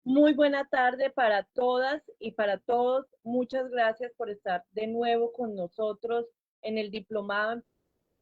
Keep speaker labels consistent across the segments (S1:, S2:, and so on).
S1: Muy buena tarde para todas y para todos. Muchas gracias por estar de nuevo con nosotros en el Diplomado en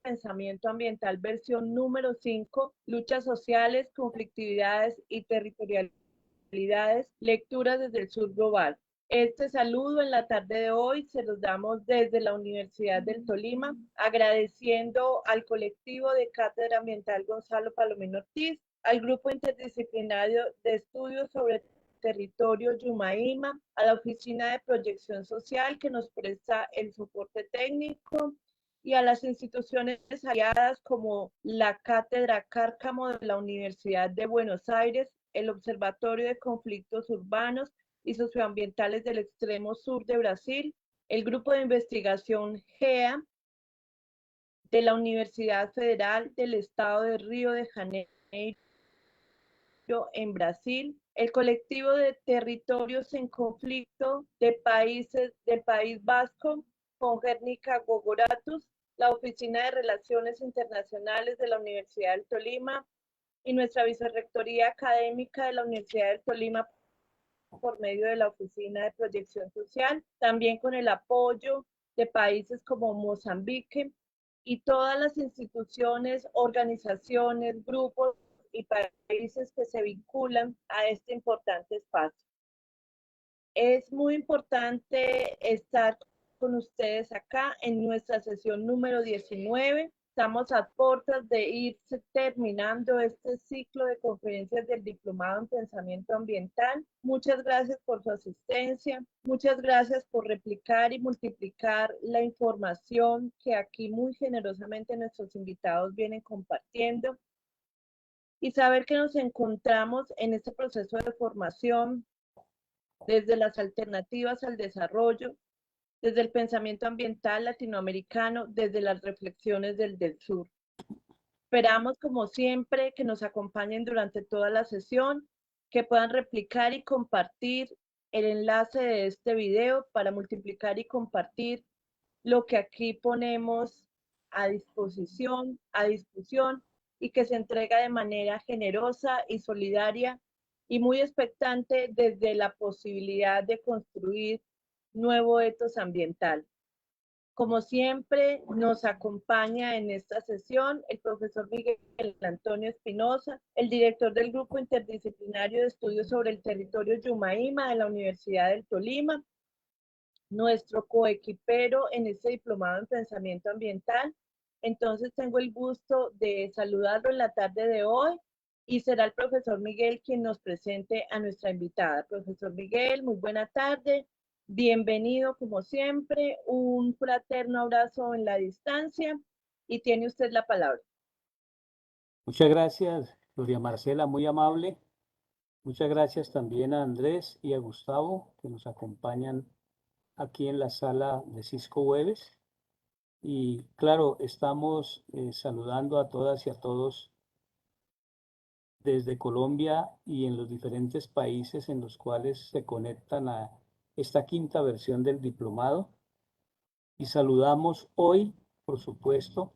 S1: Pensamiento Ambiental, versión número 5, Luchas Sociales, Conflictividades y Territorialidades, Lecturas desde el Sur Global. Este saludo en la tarde de hoy se los damos desde la Universidad del Tolima, agradeciendo al colectivo de Cátedra Ambiental Gonzalo Palomino Ortiz, al Grupo Interdisciplinario de Estudios sobre Territorio Yumaíma, a la Oficina de Proyección Social que nos presta el soporte técnico y a las instituciones aliadas como la Cátedra Cárcamo de la Universidad de Buenos Aires, el Observatorio de Conflictos Urbanos y Socioambientales del Extremo Sur de Brasil, el Grupo de Investigación GEA de la Universidad Federal del Estado de Río de Janeiro en Brasil, el colectivo de territorios en conflicto de países del País Vasco con Guernica Gogoratus, la Oficina de Relaciones Internacionales de la Universidad del Tolima y nuestra vicerrectoría académica de la Universidad del Tolima por medio de la Oficina de Proyección Social, también con el apoyo de países como Mozambique y todas las instituciones, organizaciones, grupos y países que se vinculan a este importante espacio. Es muy importante estar con ustedes acá en nuestra sesión número 19. Estamos a puertas de ir terminando este ciclo de conferencias del Diplomado en Pensamiento Ambiental. Muchas gracias por su asistencia. Muchas gracias por replicar y multiplicar la información que aquí muy generosamente nuestros invitados vienen compartiendo. Y saber que nos encontramos en este proceso de formación desde las alternativas al desarrollo, desde el pensamiento ambiental latinoamericano, desde las reflexiones del sur. Esperamos, como siempre, que nos acompañen durante toda la sesión, que puedan replicar y compartir el enlace de este video para multiplicar y compartir lo que aquí ponemos a disposición, a discusión, y que se entrega de manera generosa y solidaria y muy expectante desde la posibilidad de construir nuevo etos ambiental. Como siempre, nos acompaña en esta sesión el profesor Miguel Antonio Espinosa, el director del Grupo Interdisciplinario de Estudios sobre el Territorio Yumaíma de la Universidad del Tolima, nuestro coequipero en este diplomado en pensamiento ambiental. Entonces tengo el gusto de saludarlo en la tarde de hoy y será el profesor Miguel quien nos presente a nuestra invitada. Profesor Miguel, muy buena tarde. Bienvenido como siempre, un fraterno abrazo en la distancia y tiene usted la palabra.
S2: Muchas gracias, Gloria Marcela, muy amable. Muchas gracias también a Andrés y a Gustavo que nos acompañan aquí en la sala de Cisco Webes. Y claro, estamos saludando a todas y a todos desde Colombia y en los diferentes países en los cuales se conectan a esta quinta versión del diplomado. Y saludamos hoy, por supuesto,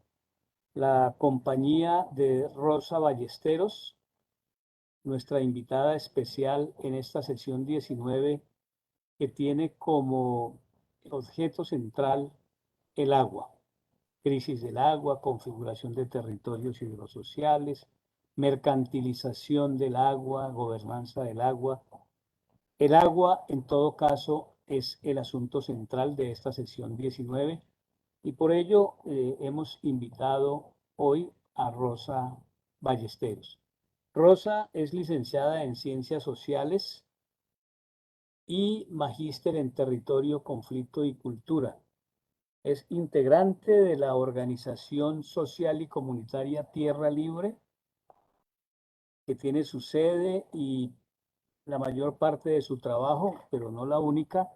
S2: la compañía de Rosa Ballesteros, nuestra invitada especial en esta sesión 19, que tiene como objeto central el agua, crisis del agua, configuración de territorios hidrosociales, mercantilización del agua, gobernanza del agua. El agua, en todo caso, es el asunto central de esta sesión 19 y por ello hemos invitado hoy a Rosa Ballesteros. Rosa es licenciada en Ciencias Sociales y magíster en Territorio, Conflicto y Cultura. Es integrante de la organización social y comunitaria Tierra Libre, que tiene su sede y la mayor parte de su trabajo, pero no la única,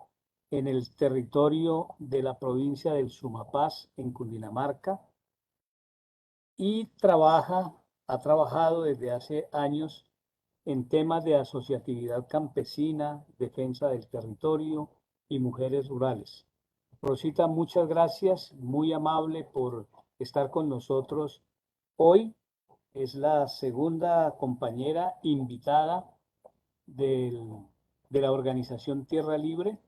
S2: en el territorio de la provincia del Sumapaz, en Cundinamarca, y ha trabajado desde hace años en temas de asociatividad campesina, defensa del territorio y mujeres rurales. Rosita, muchas gracias, muy amable por estar con nosotros hoy. Es la segunda compañera invitada del- de la organización Tierra Libre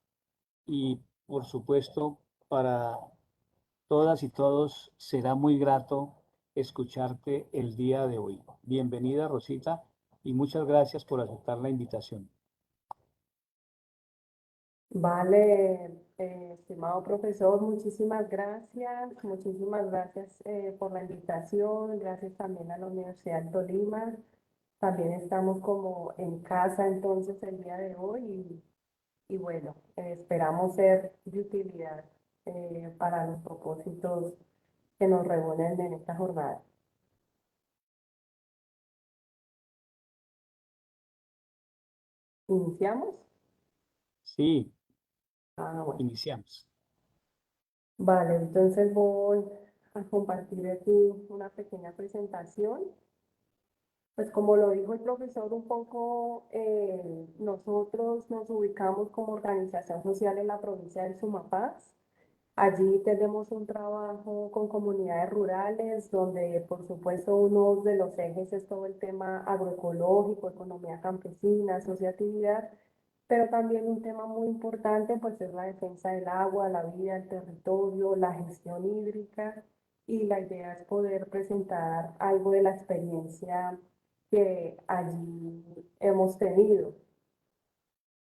S2: y por supuesto para todas y todos será muy grato escucharte el día de hoy. Bienvenida, Rosita, y muchas gracias por aceptar la invitación.
S3: Vale, estimado profesor, muchísimas gracias por la invitación, gracias también a la Universidad del Tolima. También estamos como en casa entonces el día de hoy y bueno, esperamos ser de utilidad para los propósitos que nos reúnen en esta jornada. ¿Iniciamos?
S2: Sí,
S3: Bueno.
S2: iniciamos.
S3: Vale, entonces voy a compartir aquí una pequeña presentación. Pues como lo dijo el profesor, un poco nosotros nos ubicamos como organización social en la provincia del Sumapaz. Allí tenemos un trabajo con comunidades rurales, donde por supuesto uno de los ejes es todo el tema agroecológico, economía campesina, asociatividad, pero también un tema muy importante pues es la defensa del agua, la vida, el territorio, la gestión hídrica y la idea es poder presentar algo de la experiencia que allí hemos tenido.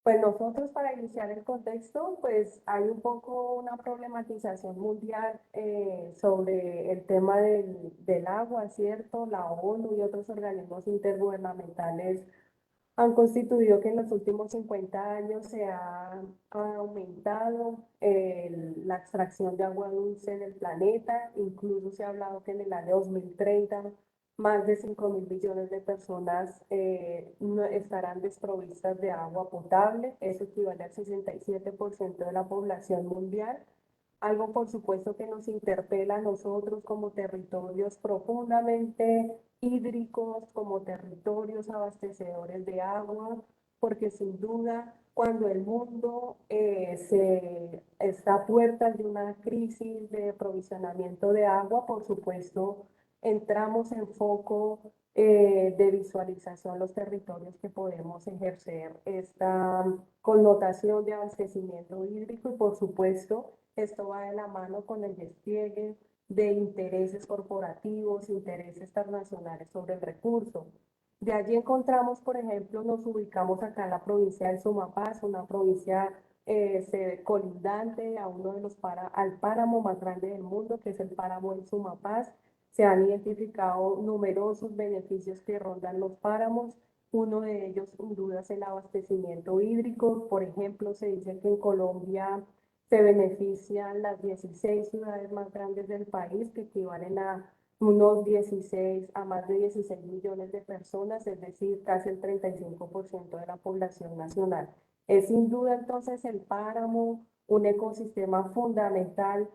S3: Pues nosotros para iniciar el contexto, pues hay un poco una problematización mundial sobre el tema del agua, ¿cierto? La ONU y otros organismos intergubernamentales han constituido que en los últimos 50 años se ha aumentado la extracción de agua dulce en el planeta, incluso se ha hablado que en el año 2030 más de 5.000 millones de personas estarán desprovistas de agua potable, eso equivale al 67% de la población mundial. Algo, por supuesto, que nos interpela a nosotros como territorios profundamente hídricos, como territorios abastecedores de agua, porque sin duda, cuando el mundo se está a puertas de una crisis de aprovisionamiento de agua, por supuesto, entramos en foco de visualización los territorios que podemos ejercer esta connotación de abastecimiento hídrico y, por supuesto, esto va de la mano con el despliegue de intereses corporativos, intereses transnacionales sobre el recurso. De allí encontramos, por ejemplo, nos ubicamos acá en la provincia del Sumapaz, una provincia colindante a uno de al páramo más grande del mundo, que es el páramo del Sumapaz. Se han identificado numerosos beneficios que rondan los páramos. Uno de ellos, sin duda, es el abastecimiento hídrico. Por ejemplo, se dice que en Colombia se benefician las 16 ciudades más grandes del país, que equivalen a más de 16 millones de personas, es decir, casi el 35% de la población nacional. Es sin duda entonces el páramo un ecosistema fundamental,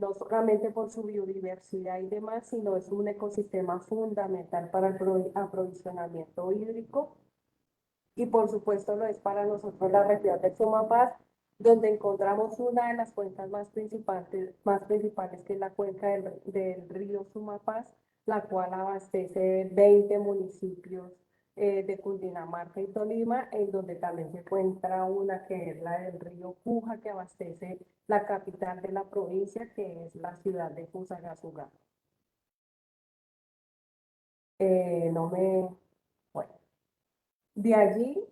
S3: no solamente por su biodiversidad y demás, sino es un ecosistema fundamental para el aprovisionamiento hídrico y por supuesto lo es para nosotros la región del Sumapaz, donde encontramos una de las cuencas más principales que es la cuenca del río Sumapaz, la cual abastece 20 municipios de Cundinamarca y Tolima, en donde también se encuentra una que es la del río Puja, que abastece la capital de la provincia, que es la ciudad de Fusagasugá. No me... Bueno. De allí,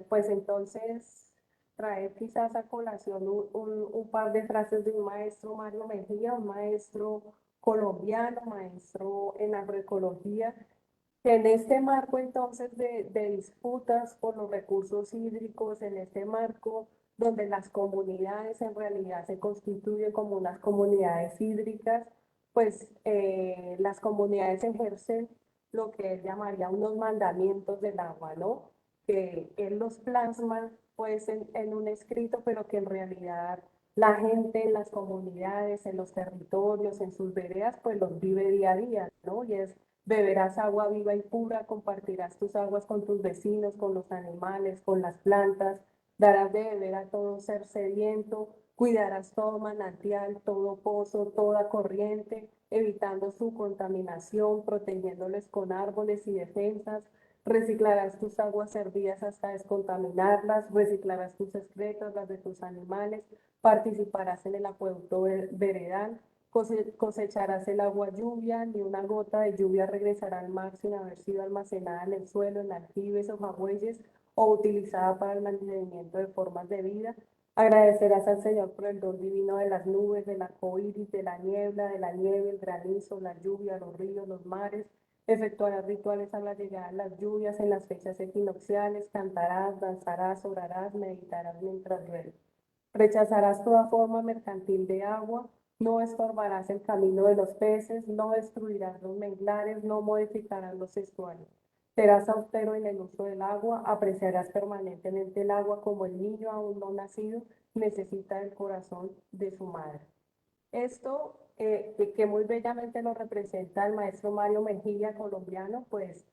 S3: pues entonces, traer quizás a colación un par de frases de un maestro, Mario Mejía, un maestro colombiano, maestro en agroecología, que en este marco entonces de disputas por los recursos hídricos, en este marco donde las comunidades en realidad se constituyen como unas comunidades hídricas, pues las comunidades ejercen lo que él llamaría unos mandamientos del agua, ¿no? Que él los plasma pues en un escrito, pero que en realidad la gente en las comunidades, en los territorios, en sus veredas, pues los vive día a día, ¿no? Y es beberás agua viva y pura, compartirás tus aguas con tus vecinos, con los animales, con las plantas, darás de beber a todo ser sediento, cuidarás todo manantial, todo pozo, toda corriente, evitando su contaminación, protegiéndoles con árboles y defensas, reciclarás tus aguas servidas hasta descontaminarlas, reciclarás tus excretas, las de tus animales, participarás en el acueducto veredal, cosecharás el agua lluvia, ni una gota de lluvia regresará al mar sin haber sido almacenada en el suelo, en aljibes o jagüeyes o utilizada para el mantenimiento de formas de vida. Agradecerás al Señor por el don divino de las nubes, del arco iris, de la niebla, de la nieve, el granizo, la lluvia, los ríos, los mares. Efectuarás rituales a la llegada de las lluvias en las fechas equinocciales, cantarás, danzarás, orarás, meditarás mientras duermes. Rechazarás toda forma mercantil de agua, no estorbarás el camino de los peces, no destruirás los manglares, no modificarás los estuarios. Serás austero en el uso del agua, apreciarás permanentemente el agua como el niño aún no nacido necesita el corazón de su madre. Esto, que muy bellamente lo representa el maestro Mario Mejía, colombiano, pues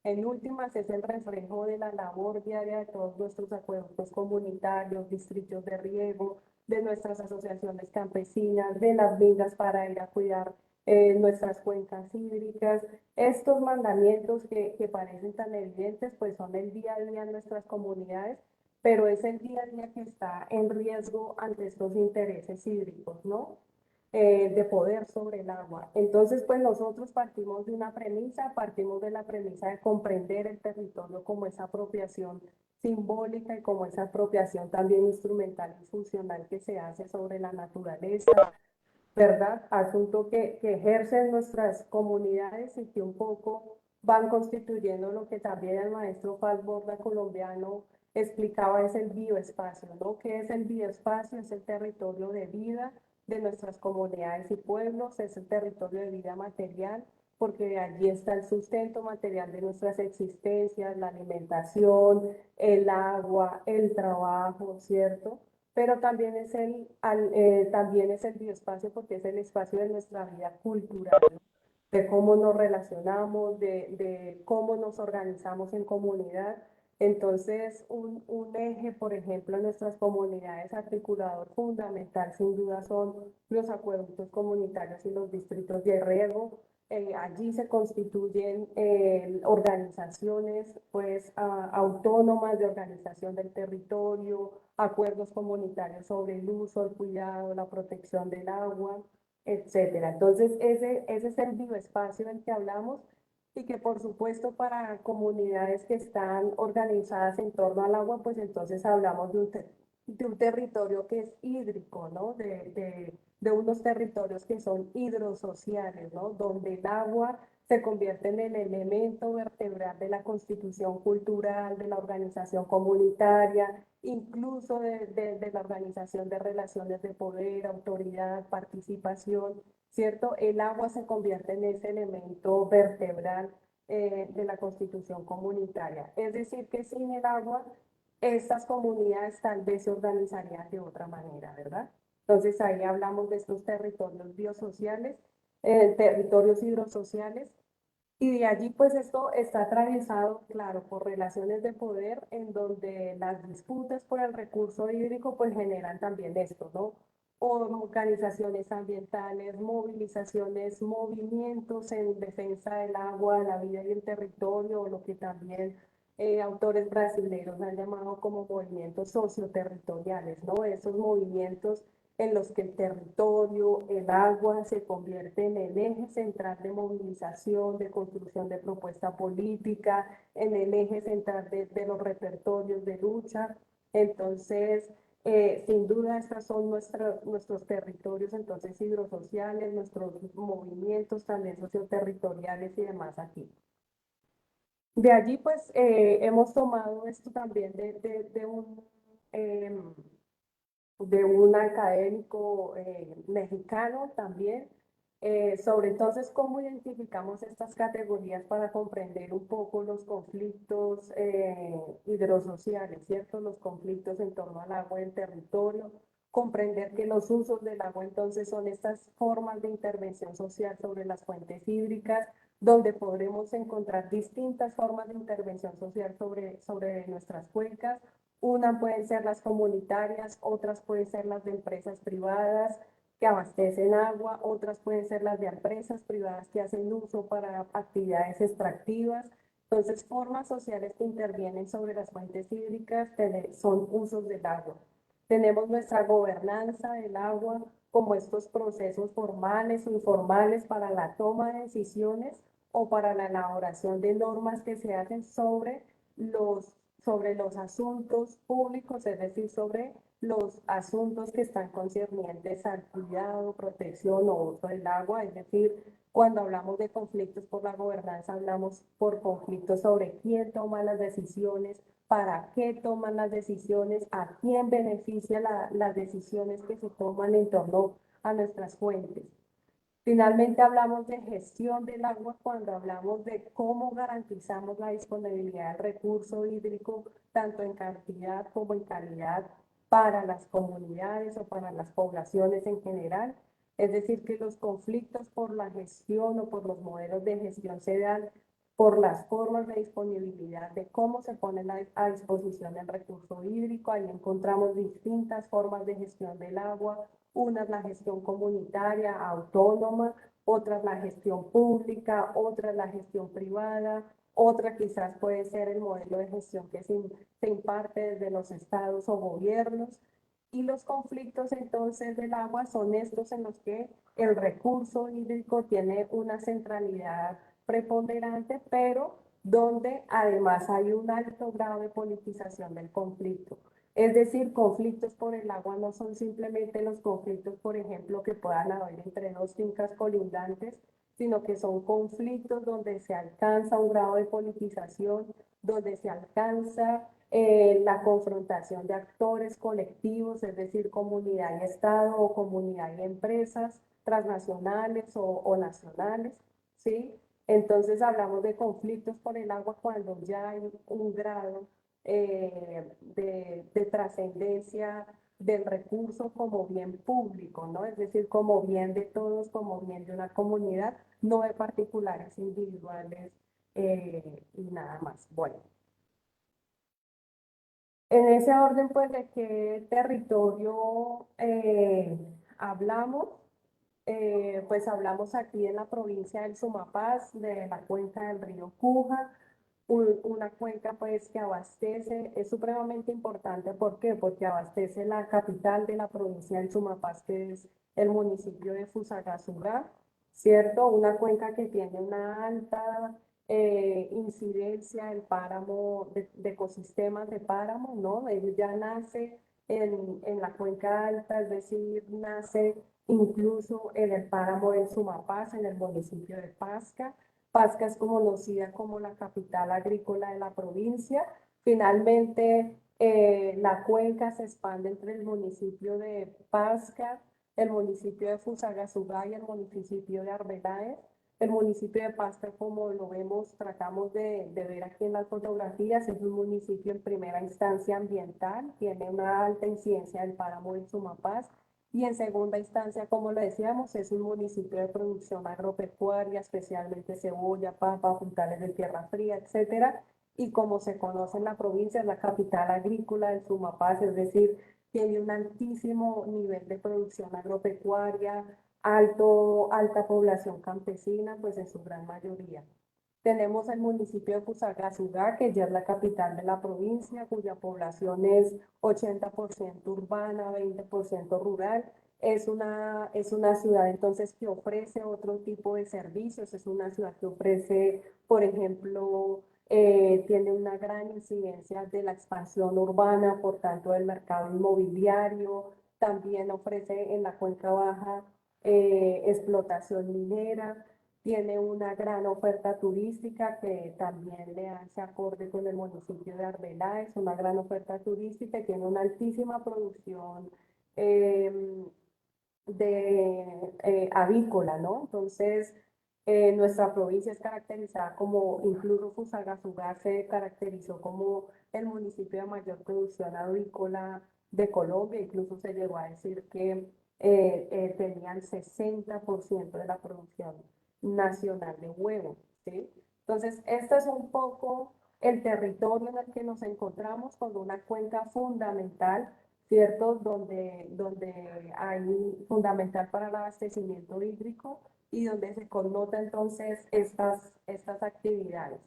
S3: en últimas es el reflejo de la labor diaria de todos nuestros acueductos comunitarios, distritos de riego, de nuestras asociaciones campesinas, de las vindas para ir a cuidar nuestras cuencas hídricas. Estos mandamientos que parecen tan evidentes, pues son el día a día en nuestras comunidades, pero es el día a día que está en riesgo ante estos intereses hídricos, ¿no? De poder sobre el agua. Entonces, pues nosotros partimos de una premisa, partimos de la premisa de comprender el territorio como esa apropiación simbólica y como esa apropiación también instrumental y funcional que se hace sobre la naturaleza, ¿verdad? Asunto que ejercen nuestras comunidades y que un poco van constituyendo lo que también el maestro Paz Borda, colombiano, explicaba, es el bioespacio, ¿no? ¿Qué es el bioespacio? Es el territorio de vida de nuestras comunidades y pueblos, es el territorio de vida material, porque allí está el sustento material de nuestras existencias, la alimentación, el agua, el trabajo, ¿cierto? Pero también es el bioespacio porque es el espacio de nuestra vida cultural, ¿no? De cómo nos relacionamos, de cómo nos organizamos en comunidad. Entonces, un eje, por ejemplo, en nuestras comunidades articulador fundamental, sin duda, son los acueductos comunitarios y los distritos de riego. Allí se constituyen organizaciones pues, autónomas de organización del territorio, acuerdos comunitarios sobre el uso, el cuidado, la protección del agua, etcétera. Entonces, ese es el bioespacio del que hablamos y que por supuesto para comunidades que están organizadas en torno al agua, pues entonces hablamos de un territorio que es hídrico, ¿no? De unos territorios que son hidrosociales, ¿no? Donde el agua se convierte en el elemento vertebral de la constitución cultural, de la organización comunitaria, incluso de la organización de relaciones de poder, autoridad, participación, ¿cierto? El agua se convierte en ese elemento vertebral de la constitución comunitaria. Es decir, que sin el agua, estas comunidades tal vez se organizarían de otra manera, ¿verdad? Entonces ahí hablamos de estos territorios biosociales, territorios hidrosociales, y de allí, pues esto está atravesado, claro, por relaciones de poder en donde las disputas por el recurso hídrico pues generan también esto, ¿no? Organizaciones ambientales, movilizaciones, movimientos en defensa del agua, la vida y el territorio, o lo que también autores brasileños han llamado como movimientos socioterritoriales, ¿no? Esos movimientos en los que el territorio, el agua se convierte en el eje central de movilización, de construcción de propuesta política, en el eje central de los repertorios de lucha. Entonces, sin duda, estos son nuestros territorios entonces hidrosociales, nuestros movimientos también socioterritoriales y demás aquí. De allí, pues, hemos tomado esto también eh, de un académico mexicano también, sobre entonces cómo identificamos estas categorías para comprender un poco los conflictos hidrosociales, ¿cierto? Los conflictos en torno al agua del territorio, comprender que los usos del agua entonces son estas formas de intervención social sobre las fuentes hídricas, donde podremos encontrar distintas formas de intervención social sobre nuestras cuencas. Una pueden ser las comunitarias, otras pueden ser las de empresas privadas que abastecen agua, otras pueden ser las de empresas privadas que hacen uso para actividades extractivas. Entonces, formas sociales que intervienen sobre las fuentes hídricas son usos del agua. Tenemos nuestra gobernanza del agua, como estos procesos formales o informales para la toma de decisiones o para la elaboración de normas que se hacen sobre los asuntos públicos, es decir, sobre los asuntos que están concernientes al cuidado, protección o uso del agua, es decir, cuando hablamos de conflictos por la gobernanza, hablamos por conflictos sobre quién toma las decisiones, para qué toman las decisiones, a quién beneficia las decisiones que se toman en torno a nuestras fuentes. Finalmente hablamos de gestión del agua cuando hablamos de cómo garantizamos la disponibilidad del recurso hídrico, tanto en cantidad como en calidad, para las comunidades o para las poblaciones en general. Es decir, que los conflictos por la gestión o por los modelos de gestión se dan por las formas de disponibilidad, de cómo se pone a disposición el recurso hídrico. Ahí encontramos distintas formas de gestión del agua. Una es la gestión comunitaria, autónoma, otra es la gestión pública, otra es la gestión privada, otra quizás puede ser el modelo de gestión que se imparte desde los estados o gobiernos. Y los conflictos entonces del agua son estos en los que el recurso hídrico tiene una centralidad preponderante, pero donde además hay un alto grado de politización del conflicto. Es decir, conflictos por el agua no son simplemente los conflictos, por ejemplo, que puedan haber entre dos fincas colindantes, sino que son conflictos donde se alcanza un grado de politización, donde se alcanza la confrontación de actores colectivos, es decir, comunidad y Estado o comunidad y empresas transnacionales o nacionales, ¿sí? Entonces hablamos de conflictos por el agua cuando ya hay un grado de trascendencia del recurso como bien público, ¿no? Es decir, como bien de todos, como bien de una comunidad, no de particulares individuales y nada más. Bueno, en ese orden, pues, ¿de qué territorio hablamos? Pues hablamos aquí en la provincia del Sumapaz, de la cuenca del río Cuja, una cuenca pues que abastece, es supremamente importante, ¿por qué? Porque abastece la capital de la provincia del Sumapaz, que es el municipio de Fusagasugá, ¿cierto? Una cuenca que tiene una alta incidencia del páramo, de ecosistemas de páramo, ¿no? Él ya nace en la cuenca alta, es decir, nace incluso en el páramo del Sumapaz, en el municipio de Pasca. Pasca es conocida como la capital agrícola de la provincia. Finalmente, la cuenca se expande entre el municipio de Pasca, el municipio de Fusagasugá y el municipio de Arbeláez. El municipio de Pasca, como lo vemos, tratamos de ver aquí en las fotografías, es un municipio en primera instancia ambiental, tiene una alta incidencia del páramo del Sumapaz, y en segunda instancia, como lo decíamos, es un municipio de producción agropecuaria, especialmente cebolla, papa, frutales de tierra fría, etcétera. Y como se conoce en la provincia, es la capital agrícola del Sumapaz, es decir, tiene un altísimo nivel de producción agropecuaria, alta población campesina, pues en su gran mayoría. Tenemos el municipio de Fusagasugá, que ya es la capital de la provincia, cuya población es 80% urbana, 20% rural. Es una ciudad entonces que ofrece otro tipo de servicios, es una ciudad que ofrece, por ejemplo, tiene una gran incidencia de la expansión urbana, por tanto del mercado inmobiliario, también ofrece en la cuenca baja explotación minera, tiene una gran oferta turística que también le hace acorde con el municipio de Arbeláez, una gran oferta turística y tiene una altísima producción eh, avícola, ¿no? Entonces, nuestra provincia es caracterizada como, incluso Fusagasugá se caracterizó como el municipio de mayor producción avícola de Colombia, incluso se llegó a decir que tenía el 60% de la producción nacional de huevo, ¿sí? Entonces, este es un poco el territorio en el que nos encontramos con una cuenca fundamental, ¿cierto? Donde hay fundamental para el abastecimiento hídrico y donde se connota entonces estas actividades.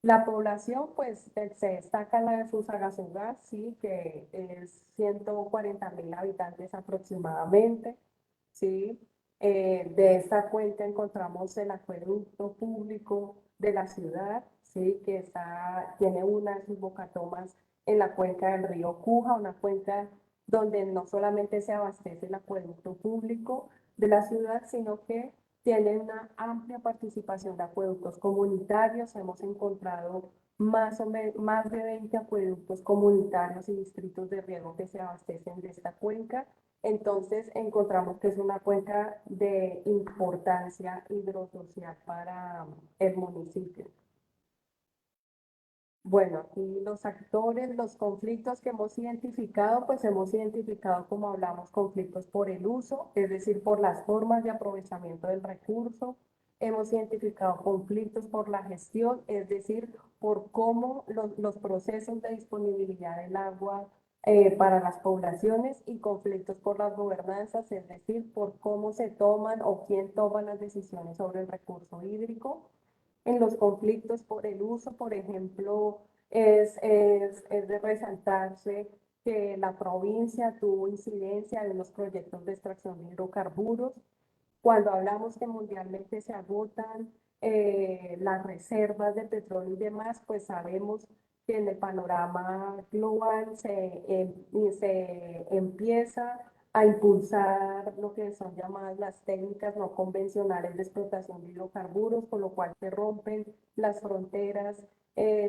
S3: La población, pues, se destaca la de Fusagasugá, sí, que es 140.000 habitantes aproximadamente, sí. De esta cuenca encontramos el acueducto público de la ciudad, sí, que tiene una de sus bocatomas en la cuenca del río Cuja, una cuenca donde no solamente se abastece el acueducto público de la ciudad, sino que tiene una amplia participación de acueductos comunitarios. Hemos encontrado más de 20 acueductos comunitarios y distritos de riego que se abastecen de esta cuenca. Entonces encontramos que es una cuenca de importancia hidrosocial para el municipio. Bueno, aquí los actores, los conflictos que hemos identificado, pues hemos identificado, como hablamos, conflictos por el uso, es decir, por las formas de aprovechamiento del recurso. Hemos identificado conflictos por la gestión, es decir, por cómo los procesos de disponibilidad del agua para las poblaciones, y conflictos por las gobernanzas, es decir, por cómo se toman o quién toma las decisiones sobre el recurso hídrico. En los conflictos por el uso, por ejemplo, es de resaltarse que la provincia tuvo incidencia en los proyectos de extracción de hidrocarburos. Cuando hablamos que mundialmente se agotan las reservas de petróleo y demás, pues sabemos que en el panorama global se empieza a impulsar lo que son llamadas las técnicas no convencionales de explotación de hidrocarburos, con lo cual se rompen las fronteras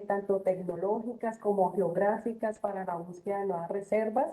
S3: tanto tecnológicas como geográficas para la búsqueda de nuevas reservas.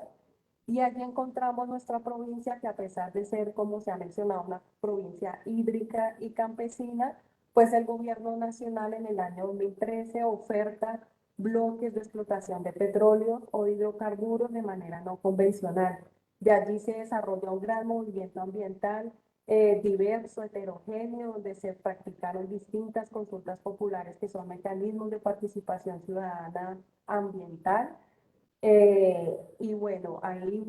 S3: Y allí encontramos nuestra provincia, que a pesar de ser, como se ha mencionado, una provincia hídrica y campesina, pues el gobierno nacional en el año 2013 oferta bloques de explotación de petróleo o hidrocarburos de manera no convencional. De allí se desarrolla un gran movimiento ambiental diverso, heterogéneo, donde se practicaron distintas consultas populares que son mecanismos de participación ciudadana ambiental. Y bueno, ahí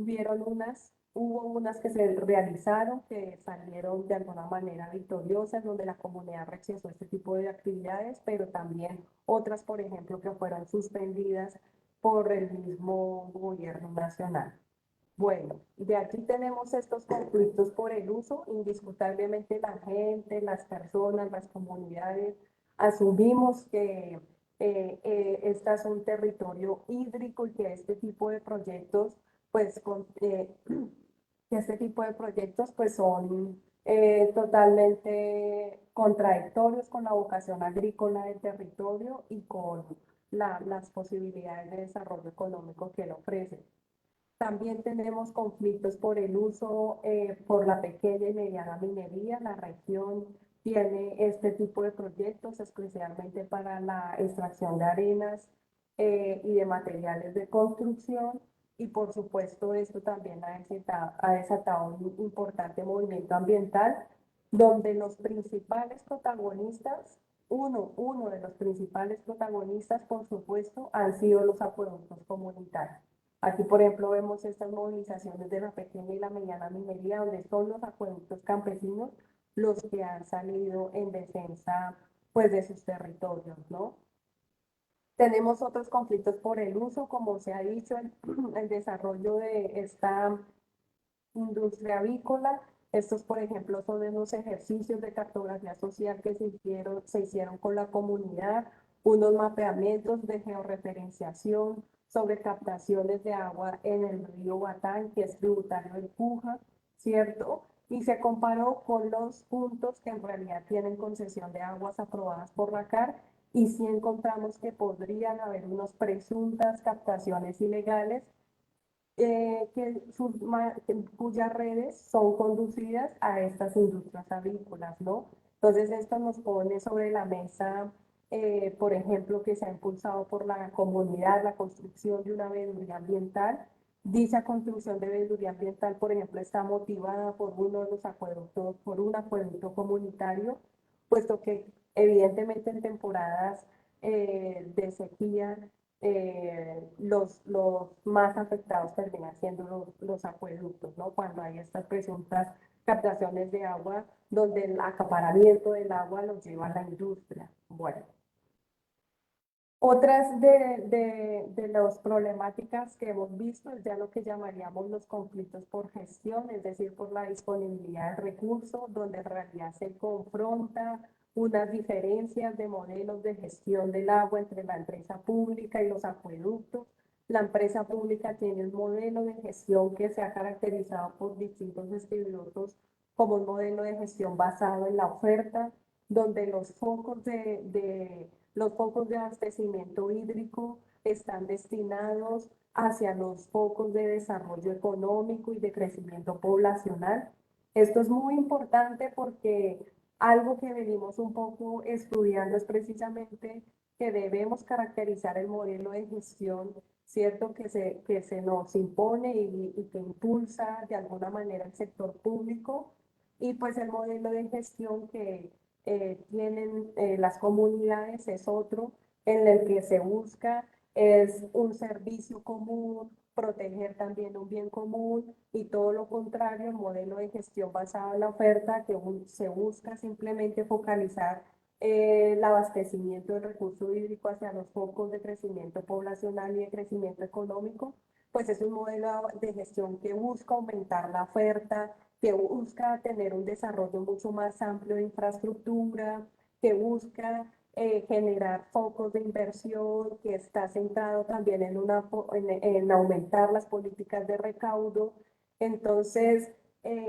S3: hubo unas que se realizaron que salieron de alguna manera victoriosas, donde la comunidad rechazó este tipo de actividades, pero también otras, por ejemplo, que fueron suspendidas por el mismo gobierno nacional. Bueno, de aquí tenemos estos conflictos por el uso. Indiscutablemente la gente, las personas, las comunidades, asumimos que este es un territorio hídrico, y que este tipo de proyectos, pues, que este tipo de proyectos, pues, son totalmente contradictorios con la vocación agrícola del territorio y con las posibilidades de desarrollo económico que él ofrece. También tenemos conflictos por el uso por la pequeña y mediana minería. La región tiene este tipo de proyectos especialmente para la extracción de arenas y de materiales de construcción. Y por supuesto esto también ha desatado un importante movimiento ambiental, donde los principales protagonistas, uno de los principales protagonistas, por supuesto, han sido los acueductos comunitarios. Aquí, por ejemplo, vemos estas movilizaciones de la pequeña y la mediana minería, donde son los acueductos campesinos los que han salido en defensa, pues, de sus territorios, ¿no? Tenemos otros conflictos por el uso, como se ha dicho, el desarrollo de esta industria avícola. Estos, por ejemplo, son de unos ejercicios de cartografía social que se hicieron con la comunidad, unos mapeamientos de georreferenciación sobre captaciones de agua en el río Batán, que es tributario del Puja, ¿cierto? Y se comparó con los puntos que en realidad tienen concesión de aguas aprobadas por la CAR, y sí encontramos que podrían haber unas presuntas captaciones ilegales cuyas redes son conducidas a estas industrias avícolas, ¿no? Entonces, esto nos pone sobre la mesa, por ejemplo, que se ha impulsado por la comunidad la construcción de una veeduría ambiental. Dicha construcción de veeduría ambiental, por ejemplo, está motivada por uno de los acueductos, por un acueducto comunitario, puesto que evidentemente en temporadas de sequía los más afectados terminan siendo los acueductos, ¿no? Cuando hay estas presuntas captaciones de agua, donde el acaparamiento del agua lo lleva a la industria. Bueno, Otras de las problemáticas que hemos visto es ya lo que llamaríamos los conflictos por gestión, es decir, por la disponibilidad de recursos, donde en realidad se confronta unas diferencias de modelos de gestión del agua entre la empresa pública y los acueductos. La empresa pública tiene un modelo de gestión que se ha caracterizado por distintos estudiosos como un modelo de gestión basado en la oferta, donde los focos de abastecimiento hídrico están destinados hacia los focos de desarrollo económico y de crecimiento poblacional. Esto es muy importante porque algo que venimos un poco estudiando es precisamente que debemos caracterizar el modelo de gestión, ¿cierto? Que se nos impone y que impulsa de alguna manera el sector público y pues el modelo de gestión que tienen las comunidades es otro en el que se busca es un servicio común, proteger también un bien común y todo lo contrario, el modelo de gestión basado en la oferta que se busca simplemente focalizar el abastecimiento del recurso hídrico hacia los focos de crecimiento poblacional y de crecimiento económico, pues es un modelo de gestión que busca aumentar la oferta, que busca tener un desarrollo mucho más amplio de infraestructura, que busca generar focos de inversión, que está centrado también en aumentar las políticas de recaudo. Entonces,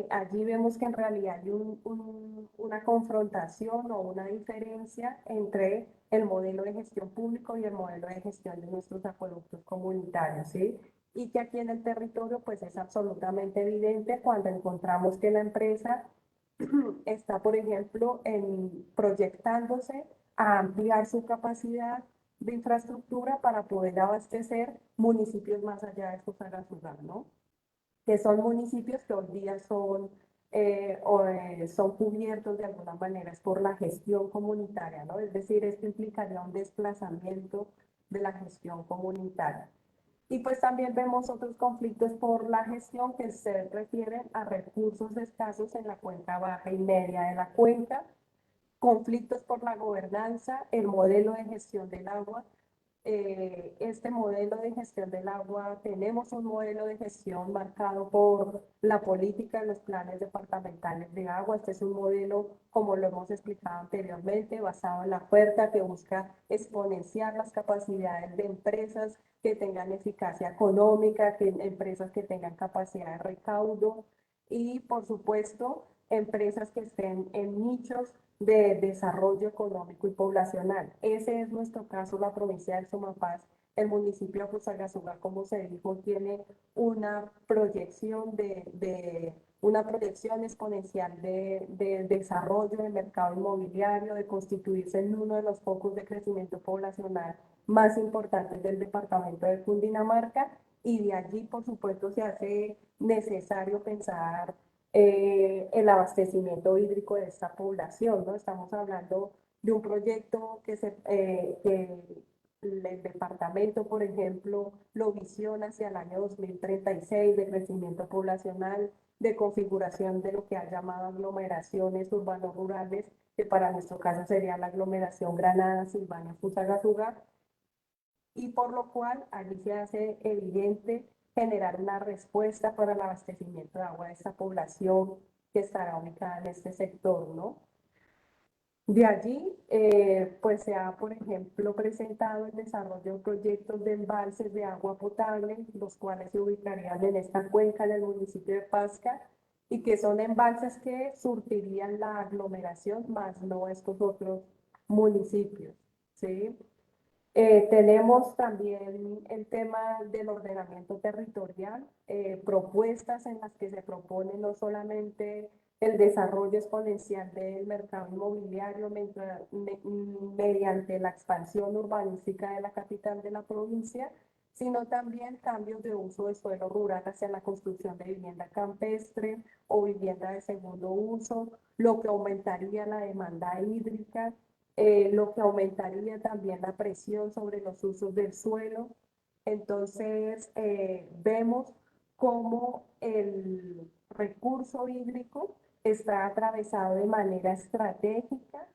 S3: allí vemos que en realidad hay una confrontación o una diferencia entre el modelo de gestión público y el modelo de gestión de nuestros acueductos comunitarios, ¿sí? Y que aquí en el territorio pues es absolutamente evidente cuando encontramos que la empresa está, por ejemplo, proyectándose a ampliar su capacidad de infraestructura para poder abastecer municipios más allá de Fusagasugá, ¿no? Que son municipios que hoy día son cubiertos de alguna manera es por la gestión comunitaria, ¿no? Es decir, esto implicaría un desplazamiento de la gestión comunitaria. Y pues también vemos otros conflictos por la gestión que se refieren a recursos escasos en la cuenca baja y media de la cuenca, conflictos por la gobernanza, el modelo de gestión del agua. Este modelo de gestión del agua, tenemos un modelo de gestión marcado por la política de los planes departamentales de agua. Este es un modelo, como lo hemos explicado anteriormente, basado en la oferta que busca exponenciar las capacidades de empresas que tengan eficacia económica, empresas que tengan capacidad de recaudo y, por supuesto, empresas que estén en nichos de desarrollo económico y poblacional. Ese es nuestro caso, la provincia del Sumapaz. El municipio de Fusagasugá, como se dijo, tiene una proyección una proyección exponencial de desarrollo del mercado inmobiliario, de constituirse en uno de los focos de crecimiento poblacional más importantes del departamento de Cundinamarca y de allí, por supuesto, se hace necesario pensar el abastecimiento hídrico de esta población, ¿no? Estamos hablando de un proyecto que el departamento, por ejemplo, lo visiona hacia el año 2036 de crecimiento poblacional, de configuración de lo que ha llamado aglomeraciones urbanos-rurales, que para nuestro caso sería la aglomeración Granada, Silvania, Fusagasugá, y por lo cual allí se hace evidente generar una respuesta para el abastecimiento de agua de esta población que estará ubicada en este sector, ¿no? De allí, pues se ha, por ejemplo, presentado el desarrollo de proyectos de embalses de agua potable, los cuales se ubicarían en esta cuenca del municipio de Pasca, y que son embalses que surtirían la aglomeración, más no estos otros municipios, ¿sí? Tenemos también el tema del ordenamiento territorial, propuestas en las que se propone no solamente el desarrollo exponencial del mercado inmobiliario mediante la expansión urbanística de la capital de la provincia, sino también cambios de uso de suelo rural hacia la construcción de vivienda campestre o vivienda de segundo uso, lo que aumentaría la demanda hídrica, lo que aumentaría también la presión sobre los usos del suelo. Entonces, vemos cómo el recurso hídrico está atravesado de manera estratégica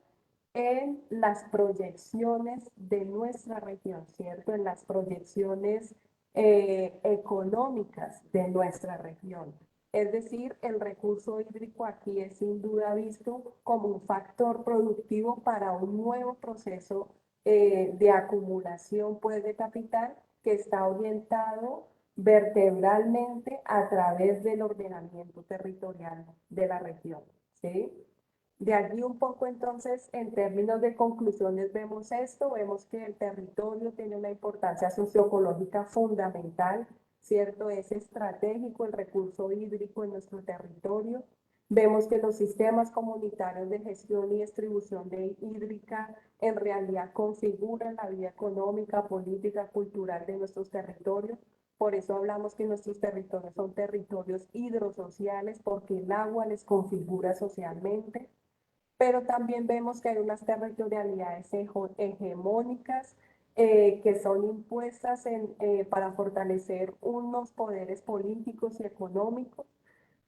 S3: en las proyecciones de nuestra región, ¿cierto? En las proyecciones económicas de nuestra región. Es decir, el recurso hídrico aquí es sin duda visto como un factor productivo para un nuevo proceso de acumulación pues, de capital que está orientado vertebralmente a través del ordenamiento territorial de la región, ¿sí? De allí un poco entonces, en términos de conclusiones, vemos esto, vemos que el territorio tiene una importancia socioecológica fundamental, ¿cierto? Es estratégico el recurso hídrico en nuestro territorio. Vemos que los sistemas comunitarios de gestión y distribución de hídrica en realidad configuran la vida económica, política, cultural de nuestros territorios. Por eso hablamos que nuestros territorios son territorios hidrosociales, porque el agua les configura socialmente, pero también vemos que hay unas territorialidades hegemónicas que son impuestas para fortalecer unos poderes políticos y económicos,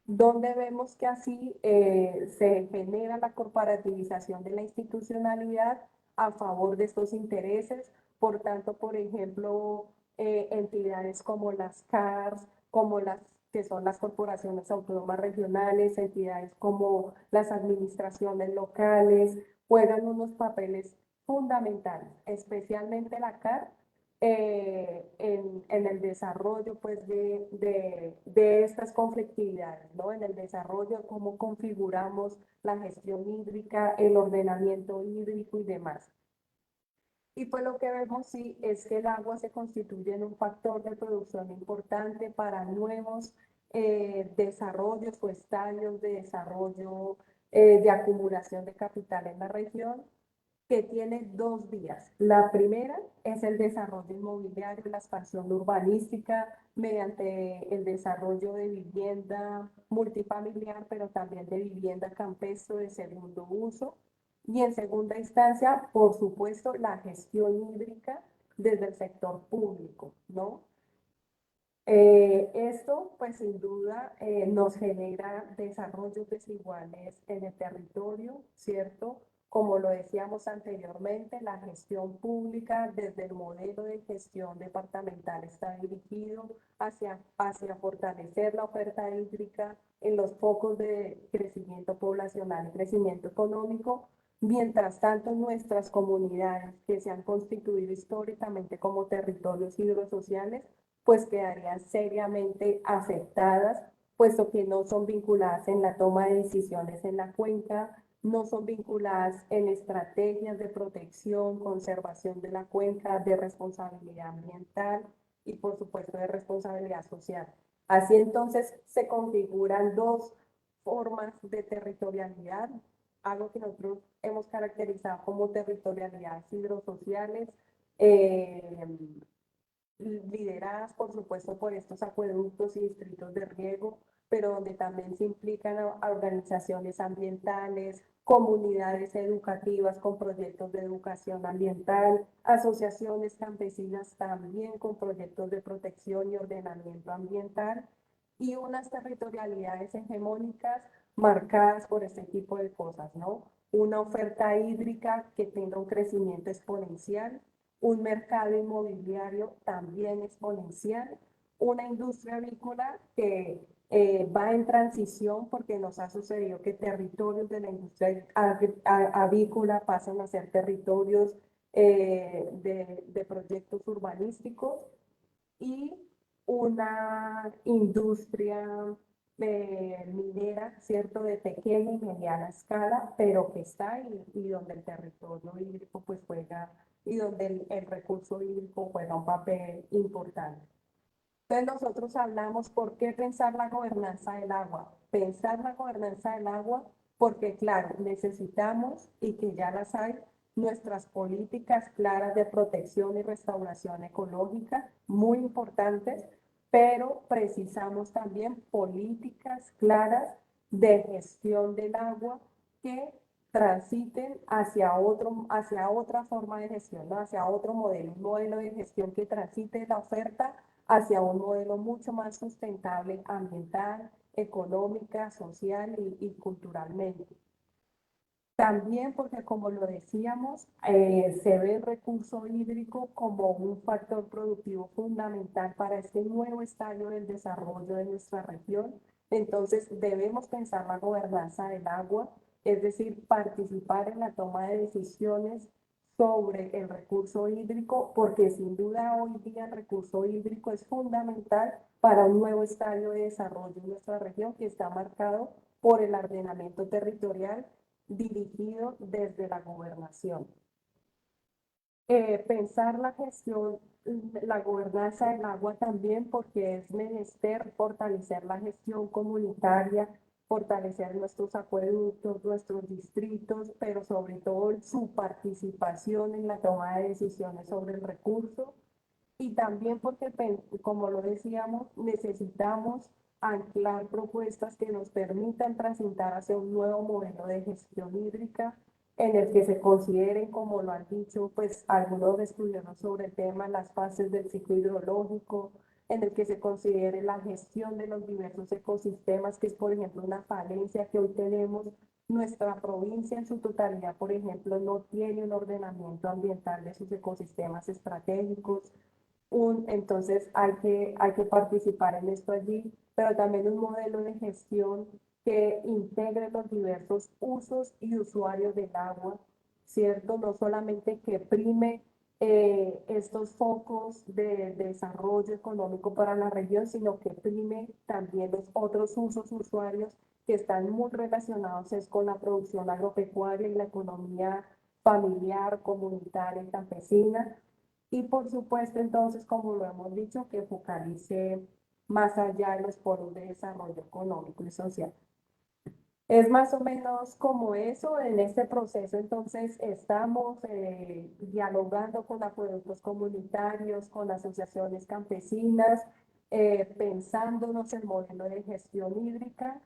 S3: donde vemos que así se genera la corporativización de la institucionalidad a favor de estos intereses. Por tanto, por ejemplo, entidades como las CARS, como las que son las corporaciones autónomas regionales, entidades como las administraciones locales, juegan unos papeles fundamentales, especialmente la CAR, en el desarrollo pues, de estas conflictividades, ¿no? En el desarrollo, cómo configuramos la gestión hídrica, el ordenamiento hídrico y demás. Y pues lo que vemos sí es que el agua se constituye en un factor de producción importante para nuevos desarrollos o estadios de desarrollo de acumulación de capital en la región, que tiene dos vías. La primera es el desarrollo inmobiliario, la expansión urbanística mediante el desarrollo de vivienda multifamiliar, pero también de vivienda campestre de segundo uso. Y en segunda instancia, por supuesto, la gestión hídrica desde el sector público, ¿no? Esto, pues sin duda, nos genera desarrollos desiguales en el territorio, ¿cierto? Como lo decíamos anteriormente, la gestión pública desde el modelo de gestión departamental está dirigido hacia fortalecer la oferta hídrica en los focos de crecimiento poblacional y crecimiento económico. Mientras tanto, nuestras comunidades que se han constituido históricamente como territorios hidrosociales, pues quedarían seriamente afectadas, puesto que no son vinculadas en la toma de decisiones en la cuenca, no son vinculadas en estrategias de protección, conservación de la cuenca, de responsabilidad ambiental y por supuesto de responsabilidad social. Así entonces se configuran dos formas de territorialidad, algo que nosotros hemos caracterizado como territorialidades hidrosociales, lideradas por supuesto por estos acueductos y distritos de riego, pero donde también se implican a organizaciones ambientales, comunidades educativas con proyectos de educación ambiental, asociaciones campesinas también con proyectos de protección y ordenamiento ambiental, y unas territorialidades hegemónicas marcadas por este tipo de cosas, ¿no? Una oferta hídrica que tenga un crecimiento exponencial, un mercado inmobiliario también exponencial, una industria avícola que va en transición porque nos ha sucedido que territorios de la industria avícola pasan a ser territorios de proyectos urbanísticos, y una industria minera, ¿cierto?, de pequeña y mediana escala, pero que está y donde el territorio hídrico pues juega, y donde el recurso hídrico juega un papel importante. Entonces nosotros hablamos, ¿por qué pensar la gobernanza del agua? Pensar la gobernanza del agua porque, claro, necesitamos, y que ya las hay, nuestras políticas claras de protección y restauración ecológica, muy importantes, pero precisamos también políticas claras de gestión del agua que transiten hacia otra forma de gestión, ¿no? Hacia otro modelo, un modelo de gestión que transite la oferta hacia un modelo mucho más sustentable ambiental, económica, social y culturalmente. También porque, como lo decíamos, se ve el recurso hídrico como un factor productivo fundamental para este nuevo estadio del desarrollo de nuestra región. Entonces, debemos pensar la gobernanza del agua, es decir, participar en la toma de decisiones sobre el recurso hídrico, porque sin duda hoy día el recurso hídrico es fundamental para un nuevo estadio de desarrollo en nuestra región que está marcado por el ordenamiento territorial dirigido desde la gobernación. Pensar la gestión, la gobernanza del agua también, porque es menester fortalecer la gestión comunitaria, fortalecer nuestros acueductos, nuestros distritos, pero sobre todo su participación en la toma de decisiones sobre el recurso. Y también porque, como lo decíamos, necesitamos anclar propuestas que nos permitan transitar hacia un nuevo modelo de gestión hídrica en el que se consideren, como lo han dicho, pues algunos estudiosos sobre el tema, las fases del ciclo hidrológico, en el que se considere la gestión de los diversos ecosistemas, que es, por ejemplo, una falencia que hoy tenemos. Nuestra provincia en su totalidad, por ejemplo, no tiene un ordenamiento ambiental de sus ecosistemas estratégicos. Entonces hay que participar en esto allí, pero también un modelo de gestión que integre los diversos usos y usuarios del agua, ¿cierto? No solamente que prime estos focos de desarrollo económico para la región, sino que prime también los otros usos usuarios que están muy relacionados es con la producción agropecuaria y la economía familiar, comunitaria y campesina. Y por supuesto, entonces, como lo hemos dicho, que focalice más allá de los polos de desarrollo económico y social. Es más o menos como eso, en este proceso entonces estamos dialogando con acueductos comunitarios, con asociaciones campesinas, pensándonos el modelo de gestión hídrica,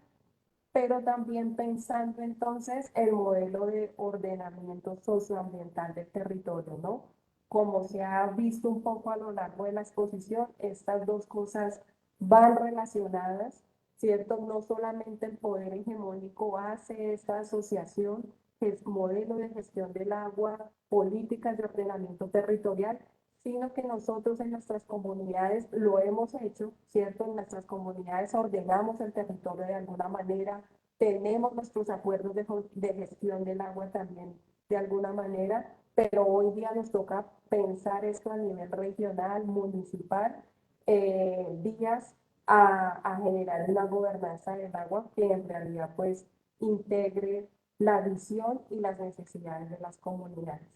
S3: pero también pensando entonces el modelo de ordenamiento socioambiental del territorio, ¿no? Como se ha visto un poco a lo largo de la exposición, estas dos cosas van relacionadas, ¿cierto? No solamente el poder hegemónico hace esta asociación, que es modelo de gestión del agua, políticas de ordenamiento territorial, sino que nosotros en nuestras comunidades lo hemos hecho, ¿cierto? En nuestras comunidades ordenamos el territorio de alguna manera, tenemos nuestros acuerdos de gestión del agua también de alguna manera, pero hoy día nos toca pensar esto a nivel regional, municipal, vías a generar una gobernanza del agua que en realidad pues integre la visión y las necesidades de las comunidades.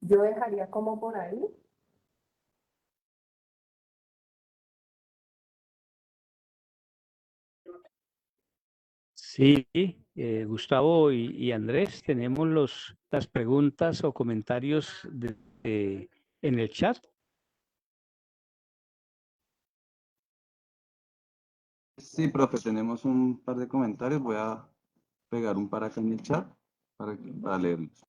S3: Yo dejaría como por ahí.
S2: Sí, Gustavo y Andrés, tenemos las preguntas o comentarios en el chat.
S4: Sí, profe, tenemos un par de comentarios. Voy a pegar un par acá en el chat para leerlos.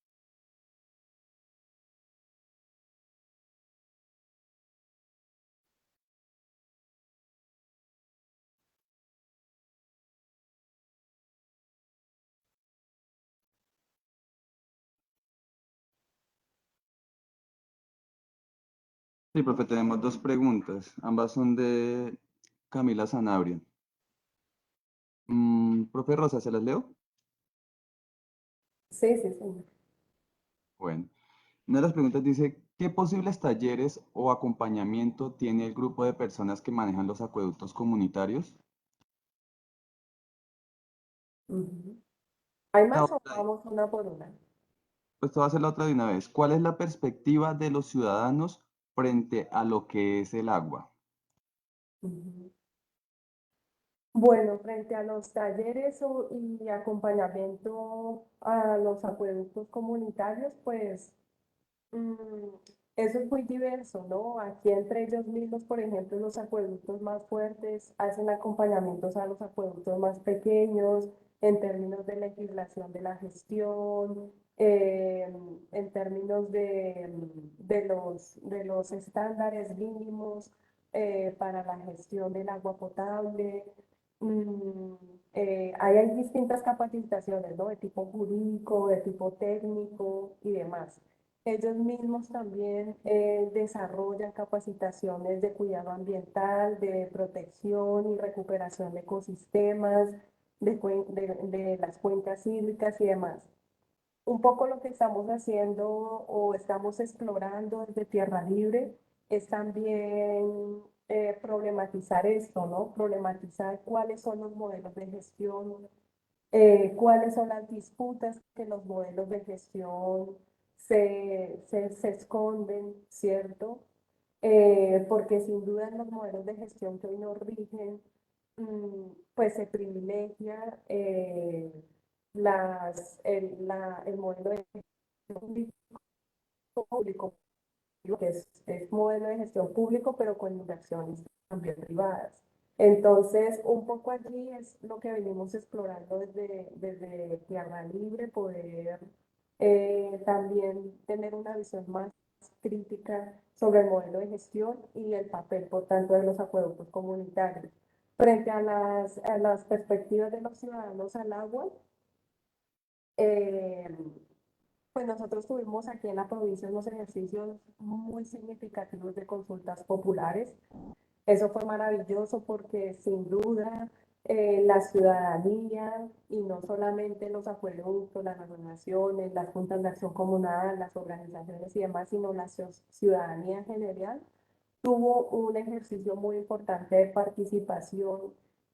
S4: Sí, profe, tenemos dos preguntas. Ambas son de Camila Sanabria. Profe Rosa, ¿se las leo?
S3: Sí, sí, sí.
S4: Bueno, una de las preguntas dice, ¿qué posibles talleres o acompañamiento tiene el grupo de personas que manejan los acueductos comunitarios?
S3: ¿Hay
S4: La
S3: más o
S4: otra,
S3: vamos una por una?
S4: pues te voy a hacer la otra de una vez. ¿Cuál es la perspectiva de los ciudadanos frente a lo que es el agua?
S3: Bueno, frente a los talleres y acompañamiento a los acueductos comunitarios, pues mm, eso es muy diverso, ¿no? Aquí entre ellos mismos, por ejemplo, los acueductos más fuertes hacen acompañamientos a los acueductos más pequeños en términos de legislación de la gestión, en términos de los estándares mínimos para la gestión del agua potable. hay distintas capacitaciones, ¿no? De tipo jurídico, de tipo técnico y demás. Ellos mismos también desarrollan capacitaciones de cuidado ambiental, de protección y recuperación de ecosistemas, de las cuencas hídricas y demás. Un poco lo que estamos haciendo o estamos explorando desde Tierra Libre es también problematizar esto, ¿no? Problematizar cuáles son los modelos de gestión, cuáles son las disputas que los modelos de gestión se esconden, ¿cierto? Porque sin duda en los modelos de gestión que hoy nos rigen, pues se privilegia el modelo de gestión público, que es modelo de gestión público, pero con inversiones también privadas. Entonces, un poco allí es lo que venimos explorando desde Tierra Libre, poder también tener una visión más crítica sobre el modelo de gestión y el papel, por tanto, de los acueductos comunitarios. Frente a las perspectivas de los ciudadanos al agua, eh, pues nosotros tuvimos aquí en la provincia unos ejercicios muy significativos de consultas populares. Eso fue maravilloso porque sin duda la ciudadanía, y no solamente los acueductos, las asociaciones, las juntas de acción comunal, las organizaciones y demás, sino la ciudadanía en general, tuvo un ejercicio muy importante de participación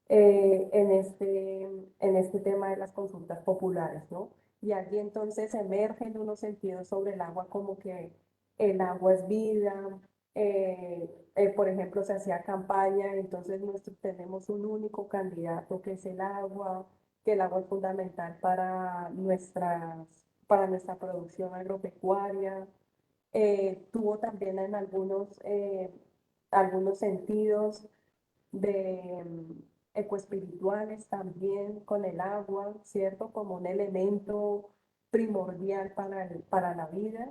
S3: en este tema de las consultas populares, ¿no? Y allí entonces emergen unos sentidos sobre el agua como que el agua es vida, por ejemplo, se hacía campaña, entonces tenemos un único candidato que es el agua, que el agua es fundamental para nuestra producción agropecuaria. Tuvo también en algunos sentidos de ecoespirituales también con el agua, ¿cierto? Como un elemento primordial para la vida.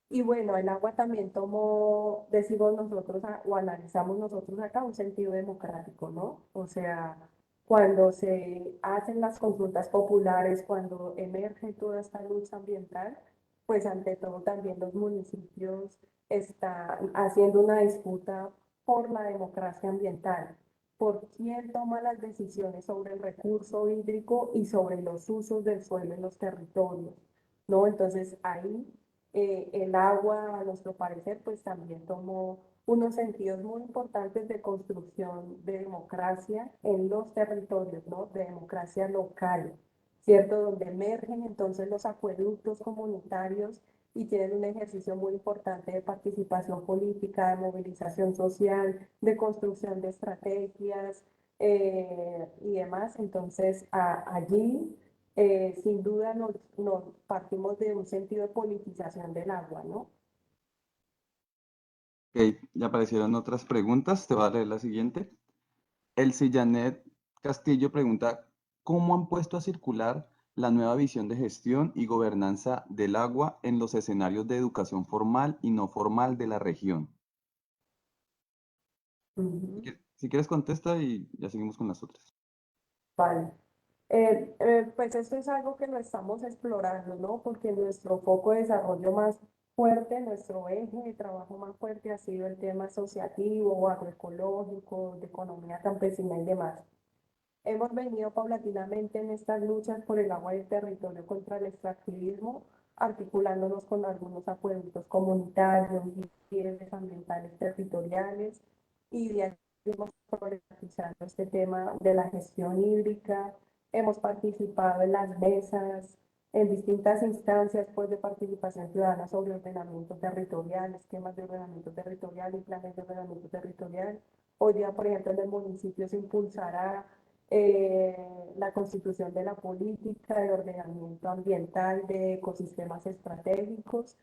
S3: Y bueno, el agua también tomó, decimos nosotros o analizamos nosotros acá, un sentido democrático, ¿no? O sea, cuando se hacen las consultas populares, cuando emerge toda esta lucha ambiental, pues ante todo también los municipios están haciendo una disputa por la democracia ambiental, por quién toma las decisiones sobre el recurso hídrico y sobre los usos del suelo en los territorios, ¿no? Entonces ahí el agua, a nuestro parecer, pues también tomó unos sentidos muy importantes de construcción de democracia en los territorios, ¿no? De democracia local, ¿cierto? Donde emergen entonces los acueductos comunitarios y tienen un ejercicio muy importante de participación política, de movilización social, de construcción de estrategias y demás. Entonces, allí sin duda nos partimos de un sentido de politización del agua, ¿no?
S4: Ok, ya aparecieron otras preguntas. Te voy a leer la siguiente. El Sillanet Castillo pregunta, ¿cómo han puesto a circular la nueva visión de gestión y gobernanza del agua en los escenarios de educación formal y no formal de la región? Si quieres contesta y ya seguimos con las otras.
S3: Vale. Pues esto es algo que lo estamos explorando, ¿no? Porque nuestro foco de desarrollo más fuerte, nuestro eje de trabajo más fuerte ha sido el tema asociativo, agroecológico, de economía campesina y demás. Hemos venido paulatinamente en estas luchas por el agua y el territorio contra el extractivismo, articulándonos con algunos acueductos comunitarios y líderes ambientales territoriales, y de ahí hemos problematizado este tema de la gestión hídrica. Hemos participado en las mesas, en distintas instancias pues, de participación ciudadana sobre ordenamiento territorial, esquemas de ordenamiento territorial y planes de ordenamiento territorial. Hoy día, por ejemplo, en el municipio se impulsará la constitución de la política de ordenamiento ambiental de ecosistemas estratégicos.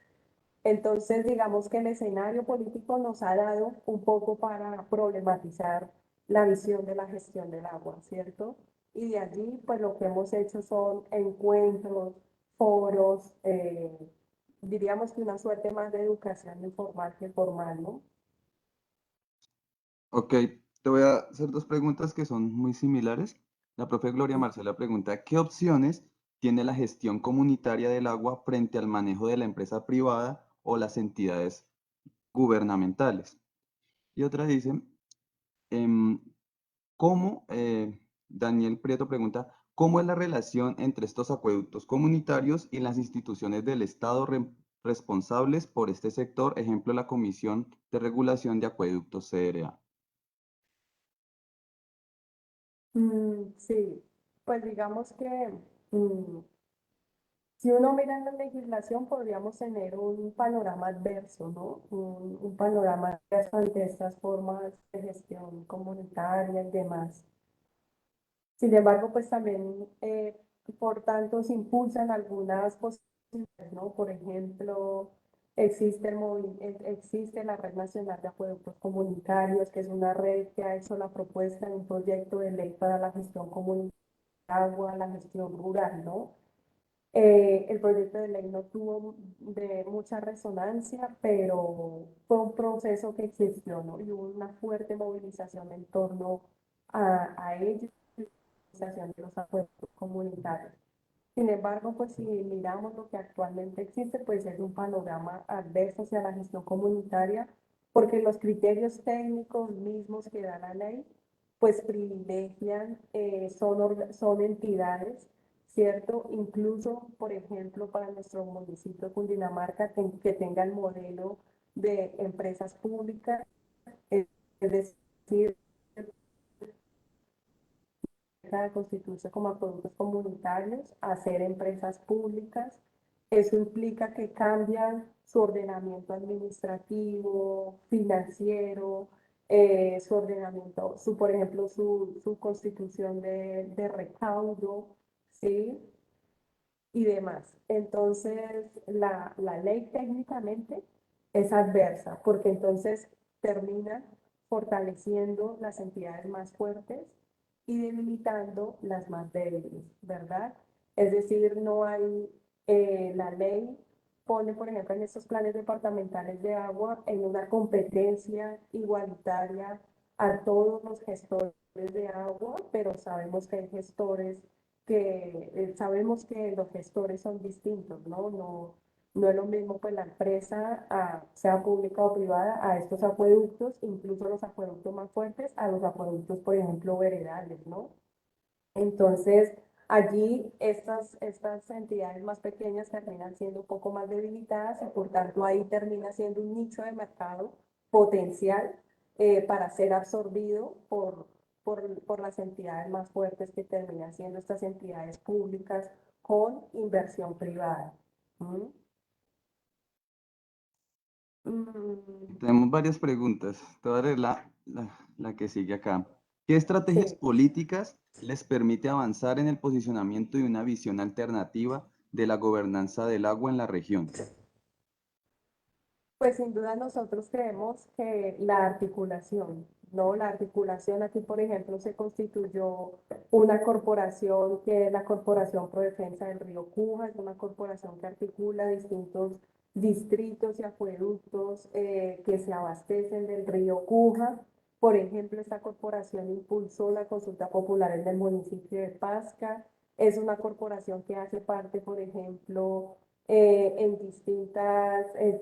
S3: Entonces, digamos que el escenario político nos ha dado un poco para problematizar la visión de la gestión del agua, ¿cierto? Y de allí, pues lo que hemos hecho son encuentros, foros, diríamos que una suerte más de educación informal que formal, ¿no?
S4: Ok, te voy a hacer dos preguntas que son muy similares. La profe Gloria Marcela pregunta, ¿qué opciones tiene la gestión comunitaria del agua frente al manejo de la empresa privada o las entidades gubernamentales? Y otra dice, em, Daniel Prieto pregunta, ¿cómo es la relación entre estos acueductos comunitarios y las instituciones del Estado responsables por este sector? Ejemplo, la Comisión de Regulación de Acueductos, CRA.
S3: Sí, pues digamos que mm, si uno mira en la legislación podríamos tener un panorama adverso, ¿no? Un panorama adverso ante estas formas de gestión comunitaria y demás. Sin embargo, pues también, por tanto, se impulsan algunas posibilidades, ¿no? Por ejemplo, existe la Red Nacional de Acueductos Comunitarios, que es una red que ha hecho la propuesta de un proyecto de ley para la gestión comunitaria de agua, la gestión rural, ¿no? El proyecto de ley no tuvo de mucha resonancia, pero fue un proceso que existió, ¿no? Y hubo una fuerte movilización en torno a ello, de los acuerdos comunitarios. Sin embargo, pues si miramos lo que actualmente existe, pues es un panorama adverso hacia la gestión comunitaria, porque los criterios técnicos mismos que da la ley, pues privilegian, son entidades, ¿cierto? Incluso, por ejemplo, para nuestro municipio de Cundinamarca, que tenga el modelo de empresas públicas, es decir, de constituirse como acueductos comunitarios a ser empresas públicas. Eso implica que cambian su ordenamiento administrativo, financiero, su ordenamiento, por ejemplo, su constitución de recaudo, ¿sí? Y demás. Entonces, la ley técnicamente es adversa, porque entonces termina fortaleciendo las entidades más fuertes y debilitando las más débiles, ¿verdad? Es decir, no hay, la ley pone, por ejemplo, en estos planes departamentales de agua en una competencia igualitaria a todos los gestores de agua, pero sabemos que hay gestores sabemos que los gestores son distintos, ¿no? No es lo mismo pues la empresa, sea pública o privada, a estos acueductos, incluso los acueductos más fuertes, a los acueductos, por ejemplo, veredales, ¿no? Entonces, allí estas entidades más pequeñas terminan siendo un poco más debilitadas y por tanto ahí termina siendo un nicho de mercado potencial, para ser absorbido por las entidades más fuertes que terminan siendo estas entidades públicas con inversión privada. ¿Mm?
S4: Tenemos varias preguntas. Te voy a leer la que sigue acá. ¿Qué estrategias
S3: Sí.
S4: políticas les permite avanzar en el posicionamiento de una visión alternativa de la gobernanza del agua en la región?
S3: Pues sin duda nosotros creemos que la articulación, ¿no? La articulación aquí, por ejemplo, se constituyó una corporación que es la Corporación Pro Defensa del Río Cuja, es una corporación que articula distintos distritos y acueductos, que se abastecen del río Cuja. Por ejemplo, esta corporación impulsó la consulta popular en el municipio de Pasca. Es una corporación que hace parte, por ejemplo,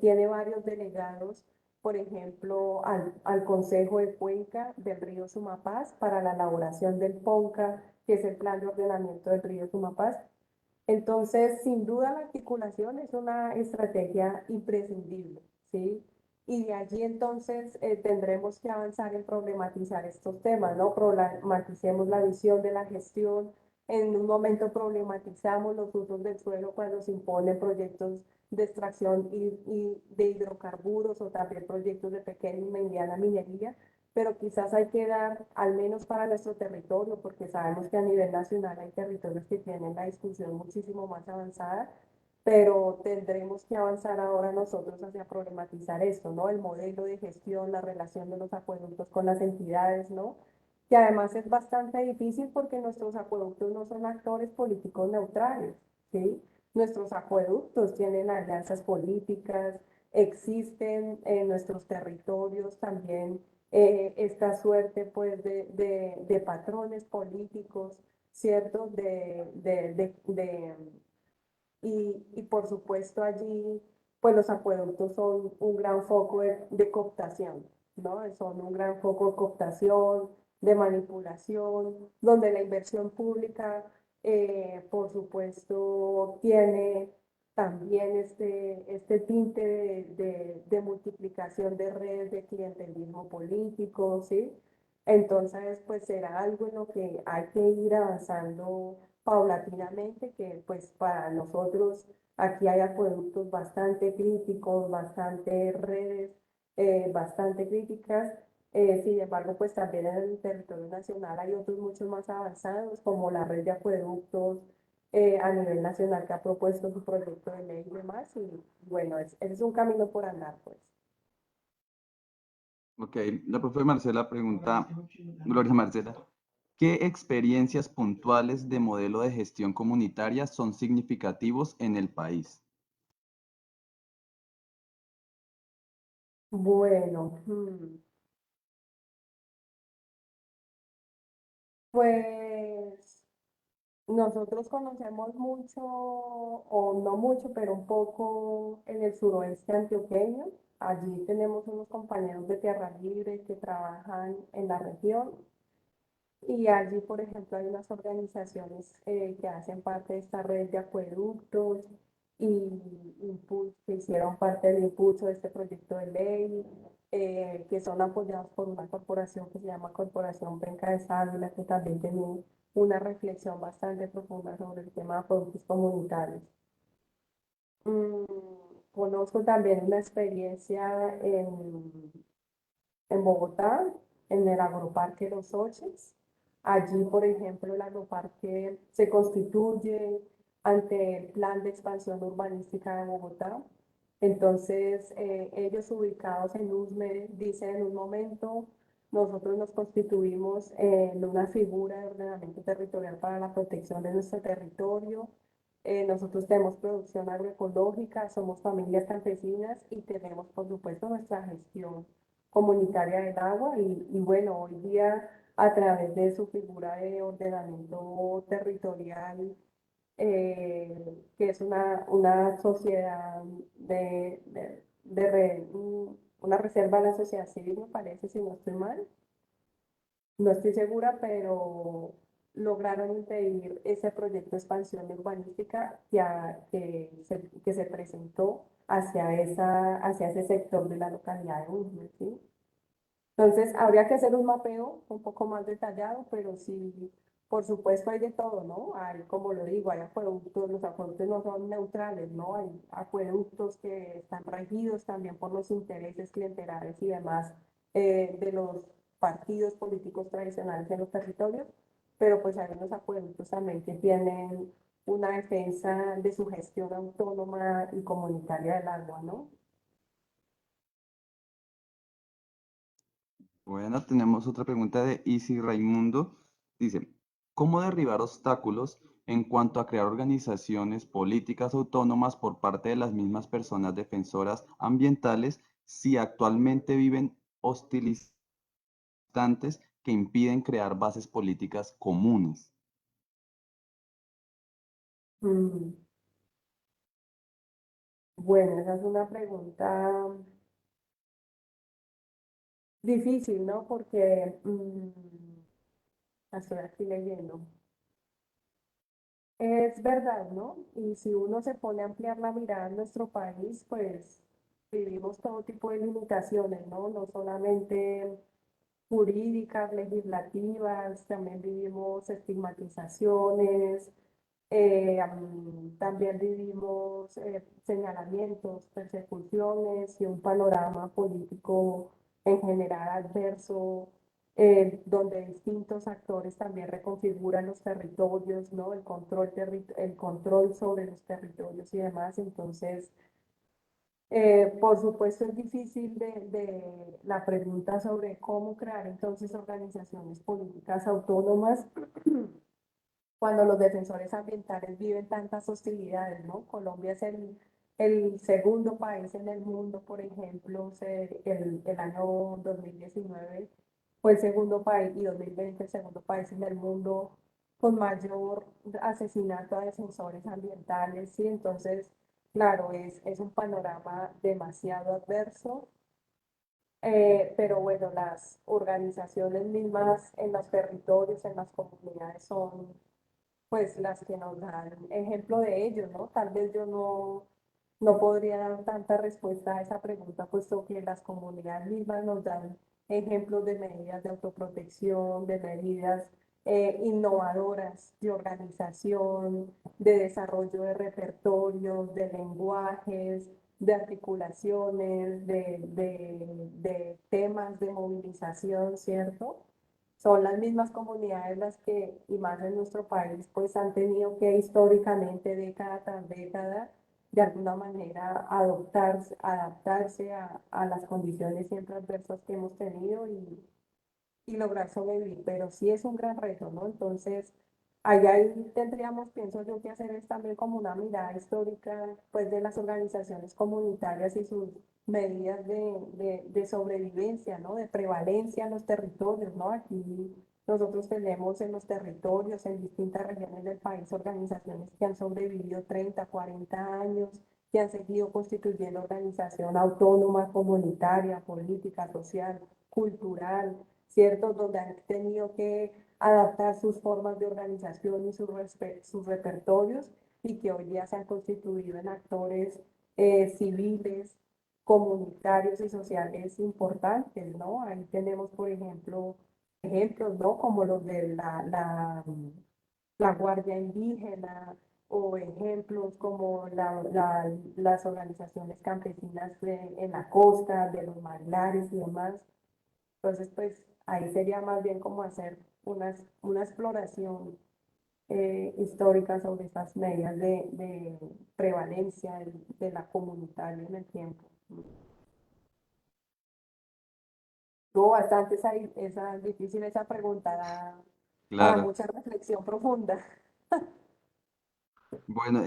S3: tiene varios delegados, por ejemplo, al Consejo de Cuenca del río Sumapaz para la elaboración del PONCA, que es el Plan de Ordenamiento del río Sumapaz. Entonces, sin duda, la articulación es una estrategia imprescindible, ¿sí? Y de allí entonces, tendremos que avanzar en problematizar estos temas, ¿no? Problematicemos la visión de la gestión. En un momento problematizamos los usos del suelo cuando se imponen proyectos de extracción y de hidrocarburos o también proyectos de pequeña y mediana minería, pero quizás hay que dar, al menos para nuestro territorio, porque sabemos que a nivel nacional hay territorios que tienen la discusión muchísimo más avanzada, pero tendremos que avanzar ahora nosotros hacia problematizar esto, ¿no? El modelo de gestión, la relación de los acueductos con las entidades, ¿no? Que además es bastante difícil porque nuestros acueductos no son actores políticos neutrales, ¿sí? Nuestros acueductos tienen alianzas políticas, existen en nuestros territorios también, esta suerte pues de patrones políticos, ¿cierto? Y por supuesto allí, pues los acueductos son un gran foco de cooptación, ¿no? Son un gran foco de cooptación, de manipulación, donde la inversión pública, por supuesto, tiene también este tinte de multiplicación de redes de clientelismo político, ¿sí? Entonces, pues será algo en lo que hay que ir avanzando paulatinamente, que pues para nosotros aquí hay acueductos bastante críticos, bastante redes, bastante críticas. Sin embargo, pues también en el territorio nacional hay otros mucho más avanzados, como la red de acueductos a nivel nacional que ha propuesto su proyecto de ley y demás. Y bueno, es un camino por andar, pues.
S4: Ok, la profe Marcela pregunta, Gloria Marcela, ¿qué experiencias puntuales de modelo de gestión comunitaria son significativos en el país?
S3: Bueno, pues nosotros conocemos mucho, o no mucho, pero un poco en el suroeste antioqueño. Allí tenemos unos compañeros de Tierra Libre que trabajan en la región. Y allí, por ejemplo, hay unas organizaciones que hacen parte de esta red de acueductos y que hicieron parte del impulso de este proyecto de ley, que son apoyados por una corporación que se llama Corporación Penca de Sálvila, que también tiene una reflexión bastante profunda sobre el tema de acueductos comunitarios. Mm, Conozco también una experiencia en Bogotá, en el agroparque Los Oches. Allí, por ejemplo, el agroparque se constituye ante el plan de expansión urbanística de Bogotá. Entonces, ellos ubicados en Usme dicen en un momento, nosotros nos constituimos en una figura de ordenamiento territorial para la protección de nuestro territorio. Nosotros tenemos producción agroecológica, somos familias campesinas y tenemos, por supuesto, nuestra gestión comunitaria del agua y bueno, hoy día a través de su figura de ordenamiento territorial, que es una sociedad una reserva de la sociedad civil, me parece, si no estoy mal. No estoy segura, pero lograron impedir ese proyecto de expansión urbanística que se presentó hacia ese sector de la localidad de Usme, ¿sí? Entonces, habría que hacer un mapeo un poco más detallado, pero sí, por supuesto hay de todo, ¿no? Hay, como lo digo, hay acueductos, los acueductos no son neutrales, ¿no? Hay acueductos que están regidos también por los intereses clientelares y demás de los partidos políticos tradicionales en los territorios, pero pues hay unos acueductos también que tienen una defensa de su gestión autónoma y comunitaria del agua, ¿no?
S4: Bueno, tenemos otra pregunta de Easy Raimundo. Dice, ¿cómo derribar obstáculos en cuanto a crear organizaciones políticas autónomas por parte de las mismas personas defensoras ambientales si actualmente viven hostilizantes que impiden crear bases políticas comunes?
S3: Mm, Bueno, esa es una pregunta difícil, ¿no? Porque estoy aquí leyendo. Es verdad, ¿no? Y si uno se pone a ampliar la mirada en nuestro país, pues vivimos todo tipo de limitaciones, ¿no? No solamente jurídicas, legislativas, también vivimos estigmatizaciones, también vivimos señalamientos, persecuciones y un panorama político en general adverso, donde distintos actores también reconfiguran los territorios, ¿no? El control sobre los territorios y demás. Entonces, por supuesto, es difícil de la pregunta sobre cómo crear entonces organizaciones políticas autónomas cuando los defensores ambientales viven tantas hostilidades, ¿no? Colombia es el segundo país en el mundo, por ejemplo, el año 2019 fue el segundo país y 2020 el segundo país en el mundo con mayor asesinato a defensores ambientales, ¿sí? Entonces, claro, es un panorama demasiado adverso, pero bueno, las organizaciones mismas en los territorios, en las comunidades son pues las que nos dan ejemplo de ello, ¿no? Tal vez yo no podría dar tanta respuesta a esa pregunta, puesto que las comunidades mismas nos dan ejemplos de medidas de autoprotección, de medidas innovadoras de organización, de desarrollo de repertorios, de lenguajes, de articulaciones, de temas de movilización, ¿cierto? Son las mismas comunidades las que, y más en nuestro país, pues han tenido que históricamente, década tras década, de alguna manera adaptarse a las condiciones siempre adversas que hemos tenido y lograr sobrevivir, pero sí es un gran reto, ¿no? Entonces, ahí tendríamos, pienso yo, que hacer es también como una mirada histórica, pues, de las organizaciones comunitarias y sus medidas de sobrevivencia, ¿no? De prevalencia en los territorios, ¿no? Aquí nosotros tenemos en los territorios, en distintas regiones del país, organizaciones que han sobrevivido 30, 40 años, que han seguido constituyendo organización autónoma, comunitaria, política, social, cultural, ¿cierto? Donde han tenido que adaptar sus formas de organización y sus repertorios y que hoy día se han constituido en actores civiles, comunitarios y sociales importantes, ¿no? Ahí tenemos, por ejemplo, ejemplos, ¿no? Como los de la Guardia Indígena o ejemplos como las organizaciones campesinas en la costa, de los manglares y demás. Entonces, pues ahí sería más bien como hacer una exploración histórica sobre estas medidas de prevalencia de la comunitaria en el tiempo. Tuvo bastante difícil esa pregunta, para
S4: Claro.
S3: mucha reflexión profunda.
S4: Bueno,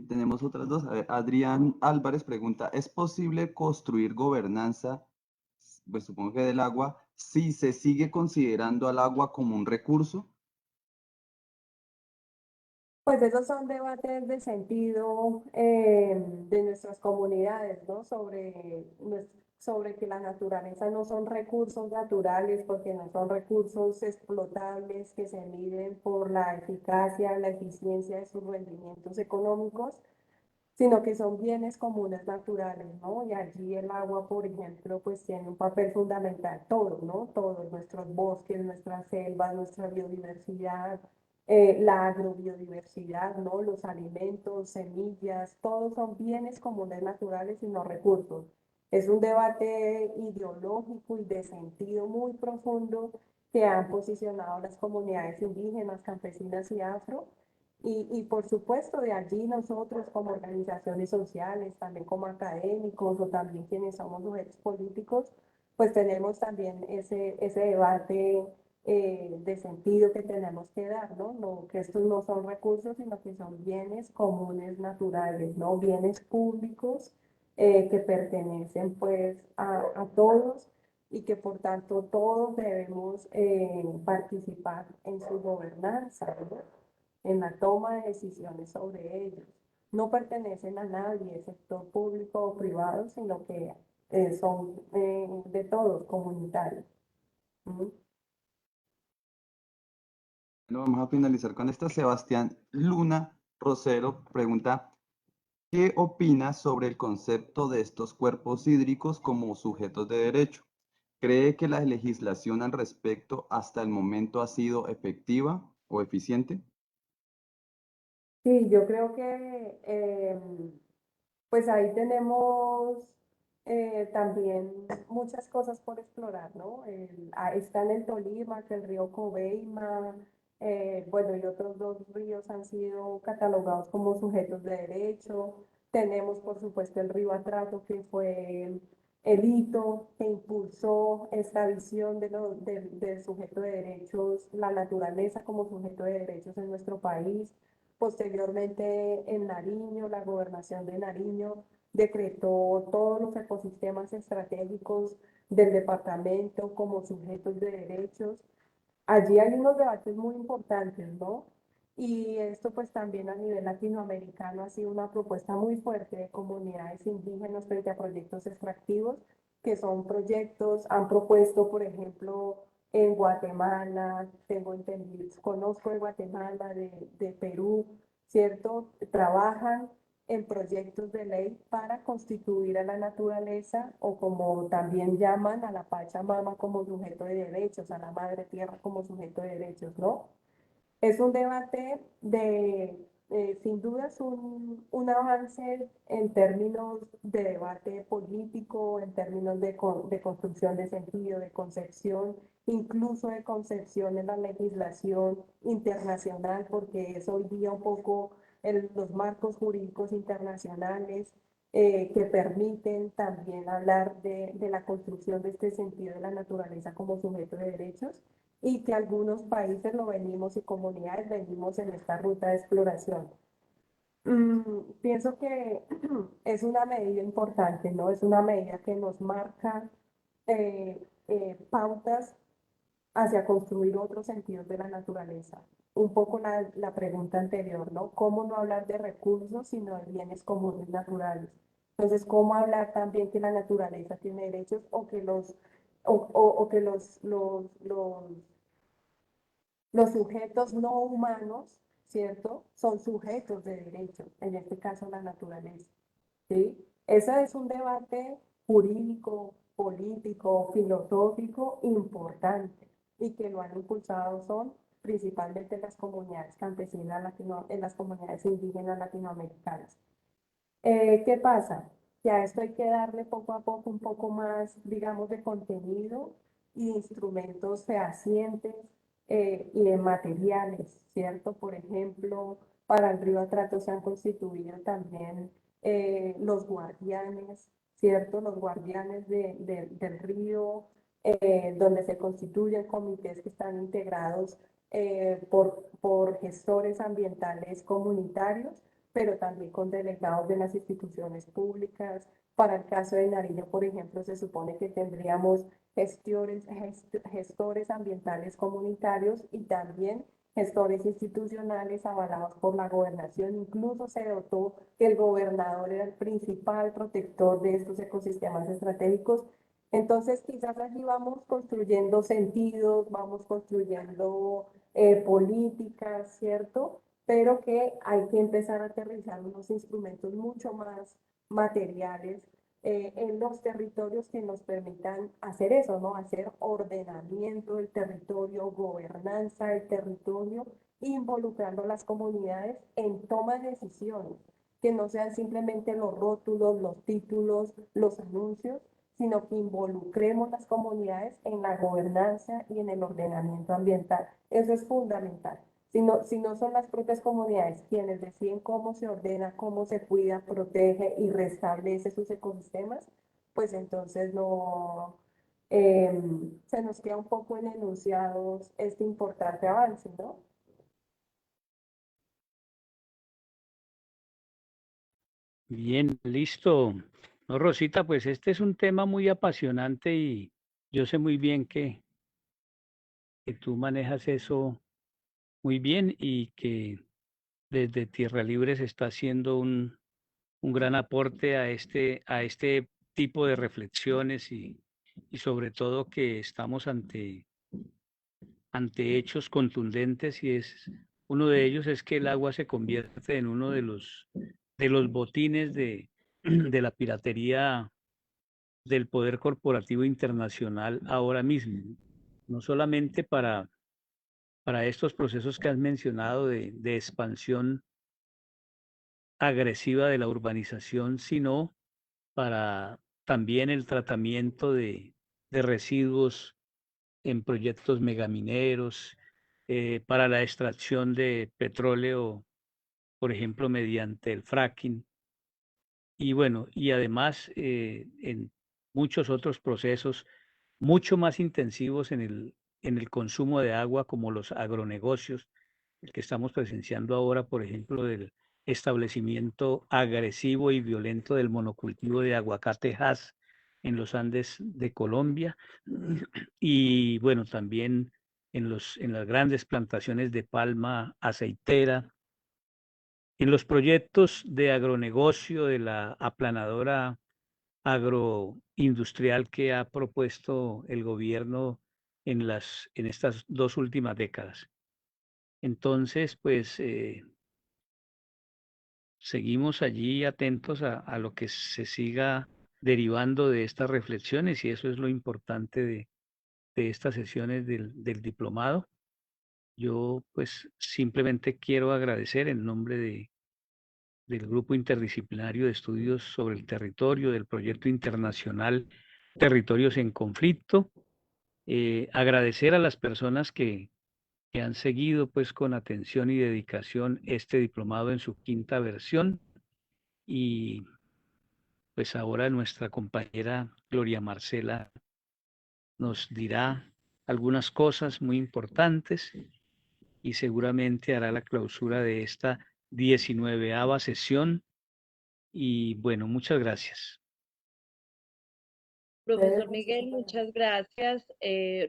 S4: tenemos otras dos. A ver, Adrián Álvarez pregunta, ¿es posible construir gobernanza, pues supongo que del agua, si se sigue considerando al agua como un recurso?
S3: Pues esos son debates de sentido de nuestras comunidades, ¿no? Sobre que la naturaleza no son recursos naturales, porque no son recursos explotables que se miden por la eficacia, la eficiencia de sus rendimientos económicos, sino que son bienes comunes naturales, ¿no? Y allí el agua, por ejemplo, pues tiene un papel fundamental, todo, ¿no? Todos nuestros bosques, nuestras selvas, nuestra biodiversidad, la agrobiodiversidad, ¿no? Los alimentos, semillas, todos son bienes comunes naturales y no recursos. Es un debate ideológico y de sentido muy profundo que han posicionado las comunidades indígenas, campesinas y afro, y por supuesto, de allí nosotros como organizaciones sociales, también como académicos o también quienes somos sujetos políticos, pues tenemos también ese debate de sentido que tenemos que dar, ¿no? No, que estos no son recursos, sino que son bienes comunes naturales, ¿no? Bienes públicos que pertenecen pues a todos y que por tanto todos debemos participar en su gobernanza, ¿no? En la toma de decisiones sobre ellos. No pertenecen a nadie, sector público o privado, sino que son de todos, comunitarios. ¿Mm?
S4: Bueno, vamos a finalizar con esta. Sebastián Luna Rosero pregunta, ¿qué opinas sobre el concepto de estos cuerpos hídricos como sujetos de derecho? ¿Cree que la legislación al respecto hasta el momento ha sido efectiva o eficiente?
S3: Sí, yo creo que pues ahí tenemos también muchas cosas por explorar, ¿no? Está en el Tolima, que el río Coveima, bueno, y otros dos ríos han sido catalogados como sujetos de derecho. Tenemos, por supuesto, el río Atrato, que fue el hito que impulsó esta visión del sujeto de derechos, la naturaleza como sujeto de derechos en nuestro país. Posteriormente, en Nariño, la gobernación de Nariño decretó todos los ecosistemas estratégicos del departamento como sujetos de derechos. Allí hay unos debates muy importantes, ¿no? Y esto pues también a nivel latinoamericano ha sido una propuesta muy fuerte de comunidades indígenas frente a proyectos extractivos, que son proyectos, han propuesto, por ejemplo, en Guatemala, tengo entendido, conozco de Guatemala, de Perú, ¿cierto? Trabajan en proyectos de ley para constituir a la naturaleza o como también llaman a la Pachamama como sujeto de derechos, a la Madre Tierra como sujeto de derechos, ¿no? Es un debate sin duda es un avance en términos de debate político, en términos de construcción de sentido, de concepción, incluso de concepción en la legislación internacional, porque es hoy día un poco los marcos jurídicos internacionales que permiten también hablar de la construcción de este sentido de la naturaleza como sujeto de derechos y que algunos países lo venimos y comunidades venimos en esta ruta de exploración. Pienso que es una medida importante, ¿no? Es una medida que nos marca pautas hacia construir otros sentidos de la naturaleza. Un poco la pregunta anterior, ¿no? ¿Cómo no hablar de recursos, sino de bienes comunes naturales? Entonces, ¿cómo hablar también que la naturaleza tiene derechos o que o que los sujetos no humanos, ¿cierto? Son sujetos de derecho, en este caso la naturaleza, ¿sí? Ese es un debate jurídico, político, filosófico importante y que lo han impulsado son principalmente las comunidades campesinas en las comunidades indígenas latinoamericanas. ¿Qué pasa? Que a esto hay que darle poco a poco un poco más, digamos, de contenido y de instrumentos fehacientes y de materiales, ¿cierto? Por ejemplo, para el río Atrato se han constituido también los guardianes, ¿cierto? Los guardianes del río, donde se constituyen comités que están integrados por gestores ambientales comunitarios pero también con delegados de las instituciones públicas. Para el caso de Nariño, por ejemplo, se supone que tendríamos gestores ambientales comunitarios y también gestores institucionales avalados por la gobernación. Incluso se dotó que el gobernador era el principal protector de estos ecosistemas estratégicos. Entonces, quizás allí vamos construyendo sentidos, vamos construyendo políticas, ¿cierto? Pero que hay que empezar a aterrizar unos instrumentos mucho más materiales en los territorios que nos permitan hacer eso, ¿no? Hacer ordenamiento del territorio, gobernanza del territorio, involucrando a las comunidades en toma de decisiones, que no sean simplemente los rótulos, los títulos, los anuncios, sino que involucremos las comunidades en la gobernanza y en el ordenamiento ambiental. Eso es fundamental. Si no son las propias comunidades quienes deciden cómo se ordena, cómo se cuida, protege y restablece sus ecosistemas, pues entonces no se nos queda un poco en enunciados este importante avance, ¿no?
S2: Bien, listo. No, Rosita, pues este es un tema muy apasionante y yo sé muy bien que tú manejas eso muy bien y que desde Tierra Libre se está haciendo un gran aporte a este tipo de reflexiones y sobre todo que estamos ante hechos contundentes y es uno de ellos es que el agua se convierte en uno de los botines de la piratería del poder corporativo internacional ahora mismo, no solamente para estos procesos que has mencionado de expansión agresiva de la urbanización, sino para también el tratamiento de residuos en proyectos megamineros, para la extracción de petróleo, por ejemplo, mediante el fracking. Y bueno, y además en muchos otros procesos mucho más intensivos en el consumo de agua, como los agronegocios, el que estamos presenciando ahora, por ejemplo, del establecimiento agresivo y violento del monocultivo de aguacate en los Andes de Colombia. Y bueno, también en las grandes plantaciones de palma aceitera, en los proyectos de agronegocio de la aplanadora agroindustrial que ha propuesto el gobierno en estas 2 últimas décadas. Entonces, pues seguimos allí atentos a lo que se siga derivando de estas reflexiones y eso es lo importante de estas sesiones del diplomado. Yo pues simplemente quiero agradecer en nombre del Grupo Interdisciplinario de Estudios sobre el Territorio, del proyecto internacional Territorios en Conflicto, agradecer a las personas que han seguido pues con atención y dedicación este diplomado en su 5ª versión y pues ahora nuestra compañera Gloria Marcela nos dirá algunas cosas muy importantes y seguramente hará la clausura de esta 19ª sesión. Y bueno, muchas gracias.
S1: Profesor Miguel, muchas gracias.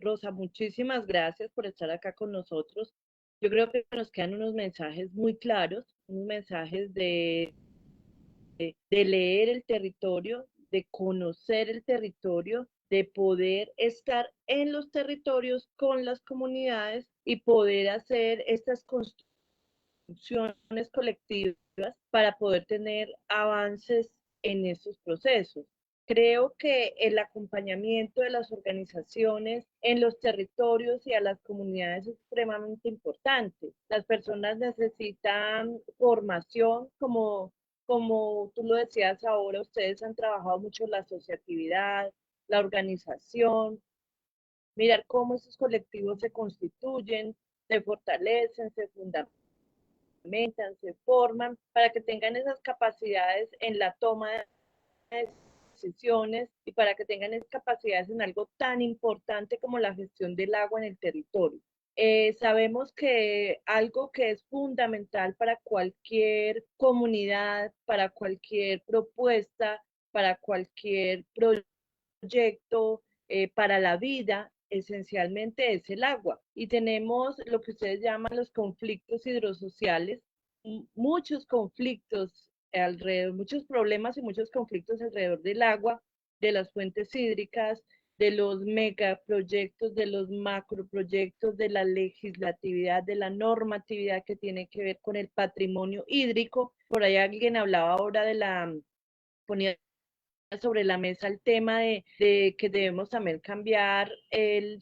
S1: Rosa, muchísimas gracias por estar acá con nosotros. Yo creo que nos quedan unos mensajes muy claros, unos mensajes de leer el territorio, de conocer el territorio, de poder estar en los territorios con las comunidades y poder hacer estas construcciones colectivas para poder tener avances en esos procesos. Creo que el acompañamiento de las organizaciones en los territorios y a las comunidades es supremamente importante. Las personas necesitan formación, como tú lo decías ahora, ustedes han trabajado mucho la asociatividad, la organización, mirar cómo esos colectivos se constituyen, se fortalecen, se fundamentan, se forman, para que tengan esas capacidades en la toma de decisiones y para que tengan esas capacidades en algo tan importante como la gestión del agua en el territorio. Sabemos que algo que es fundamental para cualquier comunidad, para cualquier propuesta, para cualquier proyecto, para la vida, esencialmente es el agua. Y tenemos lo que ustedes llaman los conflictos hidrosociales, muchos conflictos alrededor, muchos problemas y muchos conflictos alrededor del agua, de las fuentes hídricas, de los megaproyectos, de los macroproyectos, de la legislatividad, de la normatividad que tiene que ver con el patrimonio hídrico. Por ahí alguien hablaba ahora de ponía sobre la mesa el tema de que debemos también cambiar el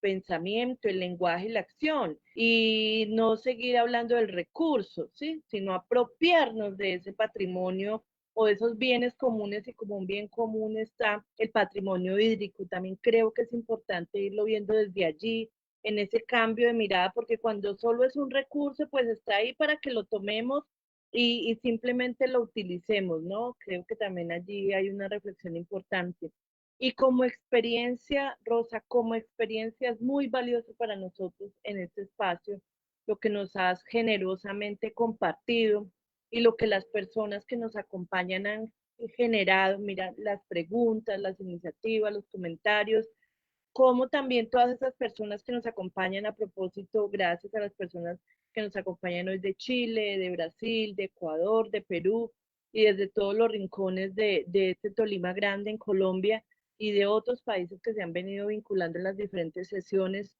S1: pensamiento, el lenguaje y la acción y no seguir hablando del recurso, ¿sí? Sino apropiarnos de ese patrimonio o de esos bienes comunes y como un bien común está el patrimonio hídrico. También creo que es importante irlo viendo desde allí, en ese cambio de mirada, porque cuando solo es un recurso, pues está ahí para que lo tomemos y simplemente lo utilicemos, ¿no? Creo que también allí hay una reflexión importante. Y como experiencia, Rosa, como experiencia es muy valioso para nosotros en este espacio, lo que nos has generosamente compartido y lo que las personas que nos acompañan han generado, mira, las preguntas, las iniciativas, los comentarios, como también todas esas personas que nos acompañan a propósito, gracias a las personas que nos acompañan hoy de Chile, de Brasil, de Ecuador, de Perú y desde todos los rincones de este Tolima Grande en Colombia y de otros países que se han venido vinculando en las diferentes sesiones.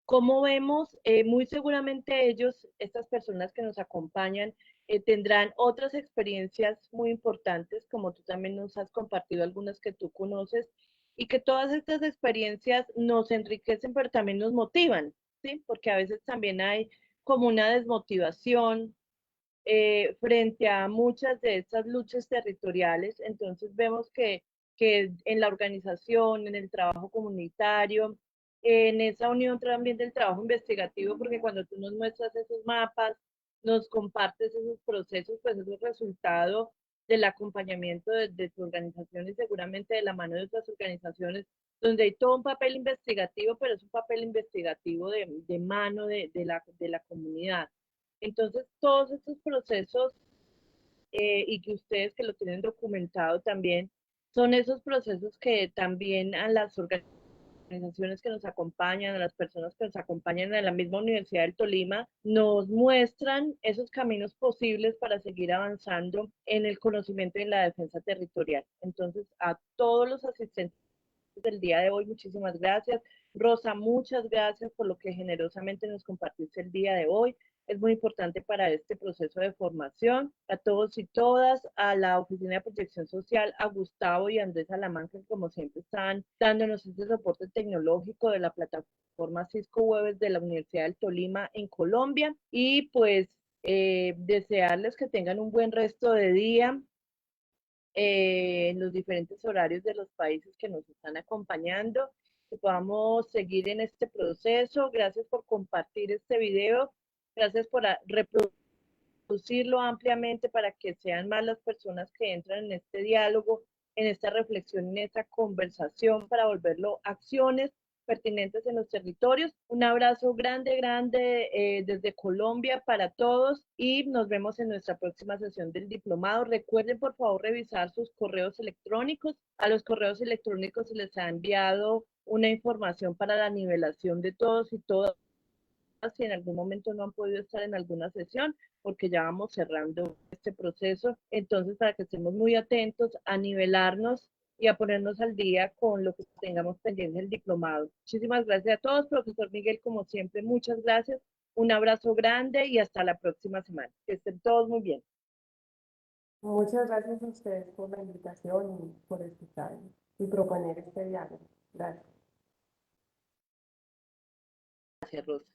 S1: Como vemos, muy seguramente ellos, estas personas que nos acompañan, tendrán otras experiencias muy importantes, como tú también nos has compartido algunas que tú conoces, y que todas estas experiencias nos enriquecen, pero también nos motivan, ¿sí? Porque a veces también hay como una desmotivación frente a muchas de estas luchas territoriales. Entonces vemos que en la organización, en el trabajo comunitario, en esa unión también del trabajo investigativo, porque cuando tú nos muestras esos mapas, nos compartes esos procesos, pues es el resultado del acompañamiento de tu organización y seguramente de la mano de otras organizaciones, donde hay todo un papel investigativo, pero es un papel investigativo de mano de la comunidad. Entonces, todos estos procesos y que ustedes que lo tienen documentado también, son esos procesos que también a las organizaciones organizaciones que nos acompañan, a las personas que nos acompañan en la misma Universidad del Tolima, nos muestran esos caminos posibles para seguir avanzando en el conocimiento y en la defensa territorial. Entonces, a todos los asistentes del día de hoy, muchísimas gracias. Rosa, muchas gracias por lo que generosamente nos compartiste el día de hoy. Es muy importante para este proceso de formación. A todos y todas, a la Oficina de Protección Social, a Gustavo y a Andrés Salamanca, que como siempre están dándonos este soporte tecnológico de la plataforma Cisco Webes de la Universidad del Tolima en Colombia. Y pues desearles que tengan un buen resto de día, en los diferentes horarios de los países que nos están acompañando, que podamos seguir en este proceso. Gracias por compartir este video, gracias por reproducirlo ampliamente para que sean más las personas que entran en este diálogo, en esta reflexión, en esta conversación para volverlo acciones pertinentes en los territorios. Un abrazo grande, grande desde Colombia para todos y nos vemos en nuestra próxima sesión del diplomado. Recuerden por favor revisar sus correos electrónicos. A los correos electrónicos se les ha enviado una información para la nivelación de todos y todas si en algún momento no han podido estar en alguna sesión, porque ya vamos cerrando este proceso. Entonces, para que estemos muy atentos a nivelarnos y a ponernos al día con lo que tengamos pendiente del diplomado. Muchísimas gracias a todos, profesor Miguel, como siempre, muchas gracias. Un abrazo grande y hasta la próxima semana. Que estén todos muy bien.
S3: Muchas gracias a ustedes por la invitación y por escuchar y proponer este diálogo. Gracias.
S1: Gracias, Rosa.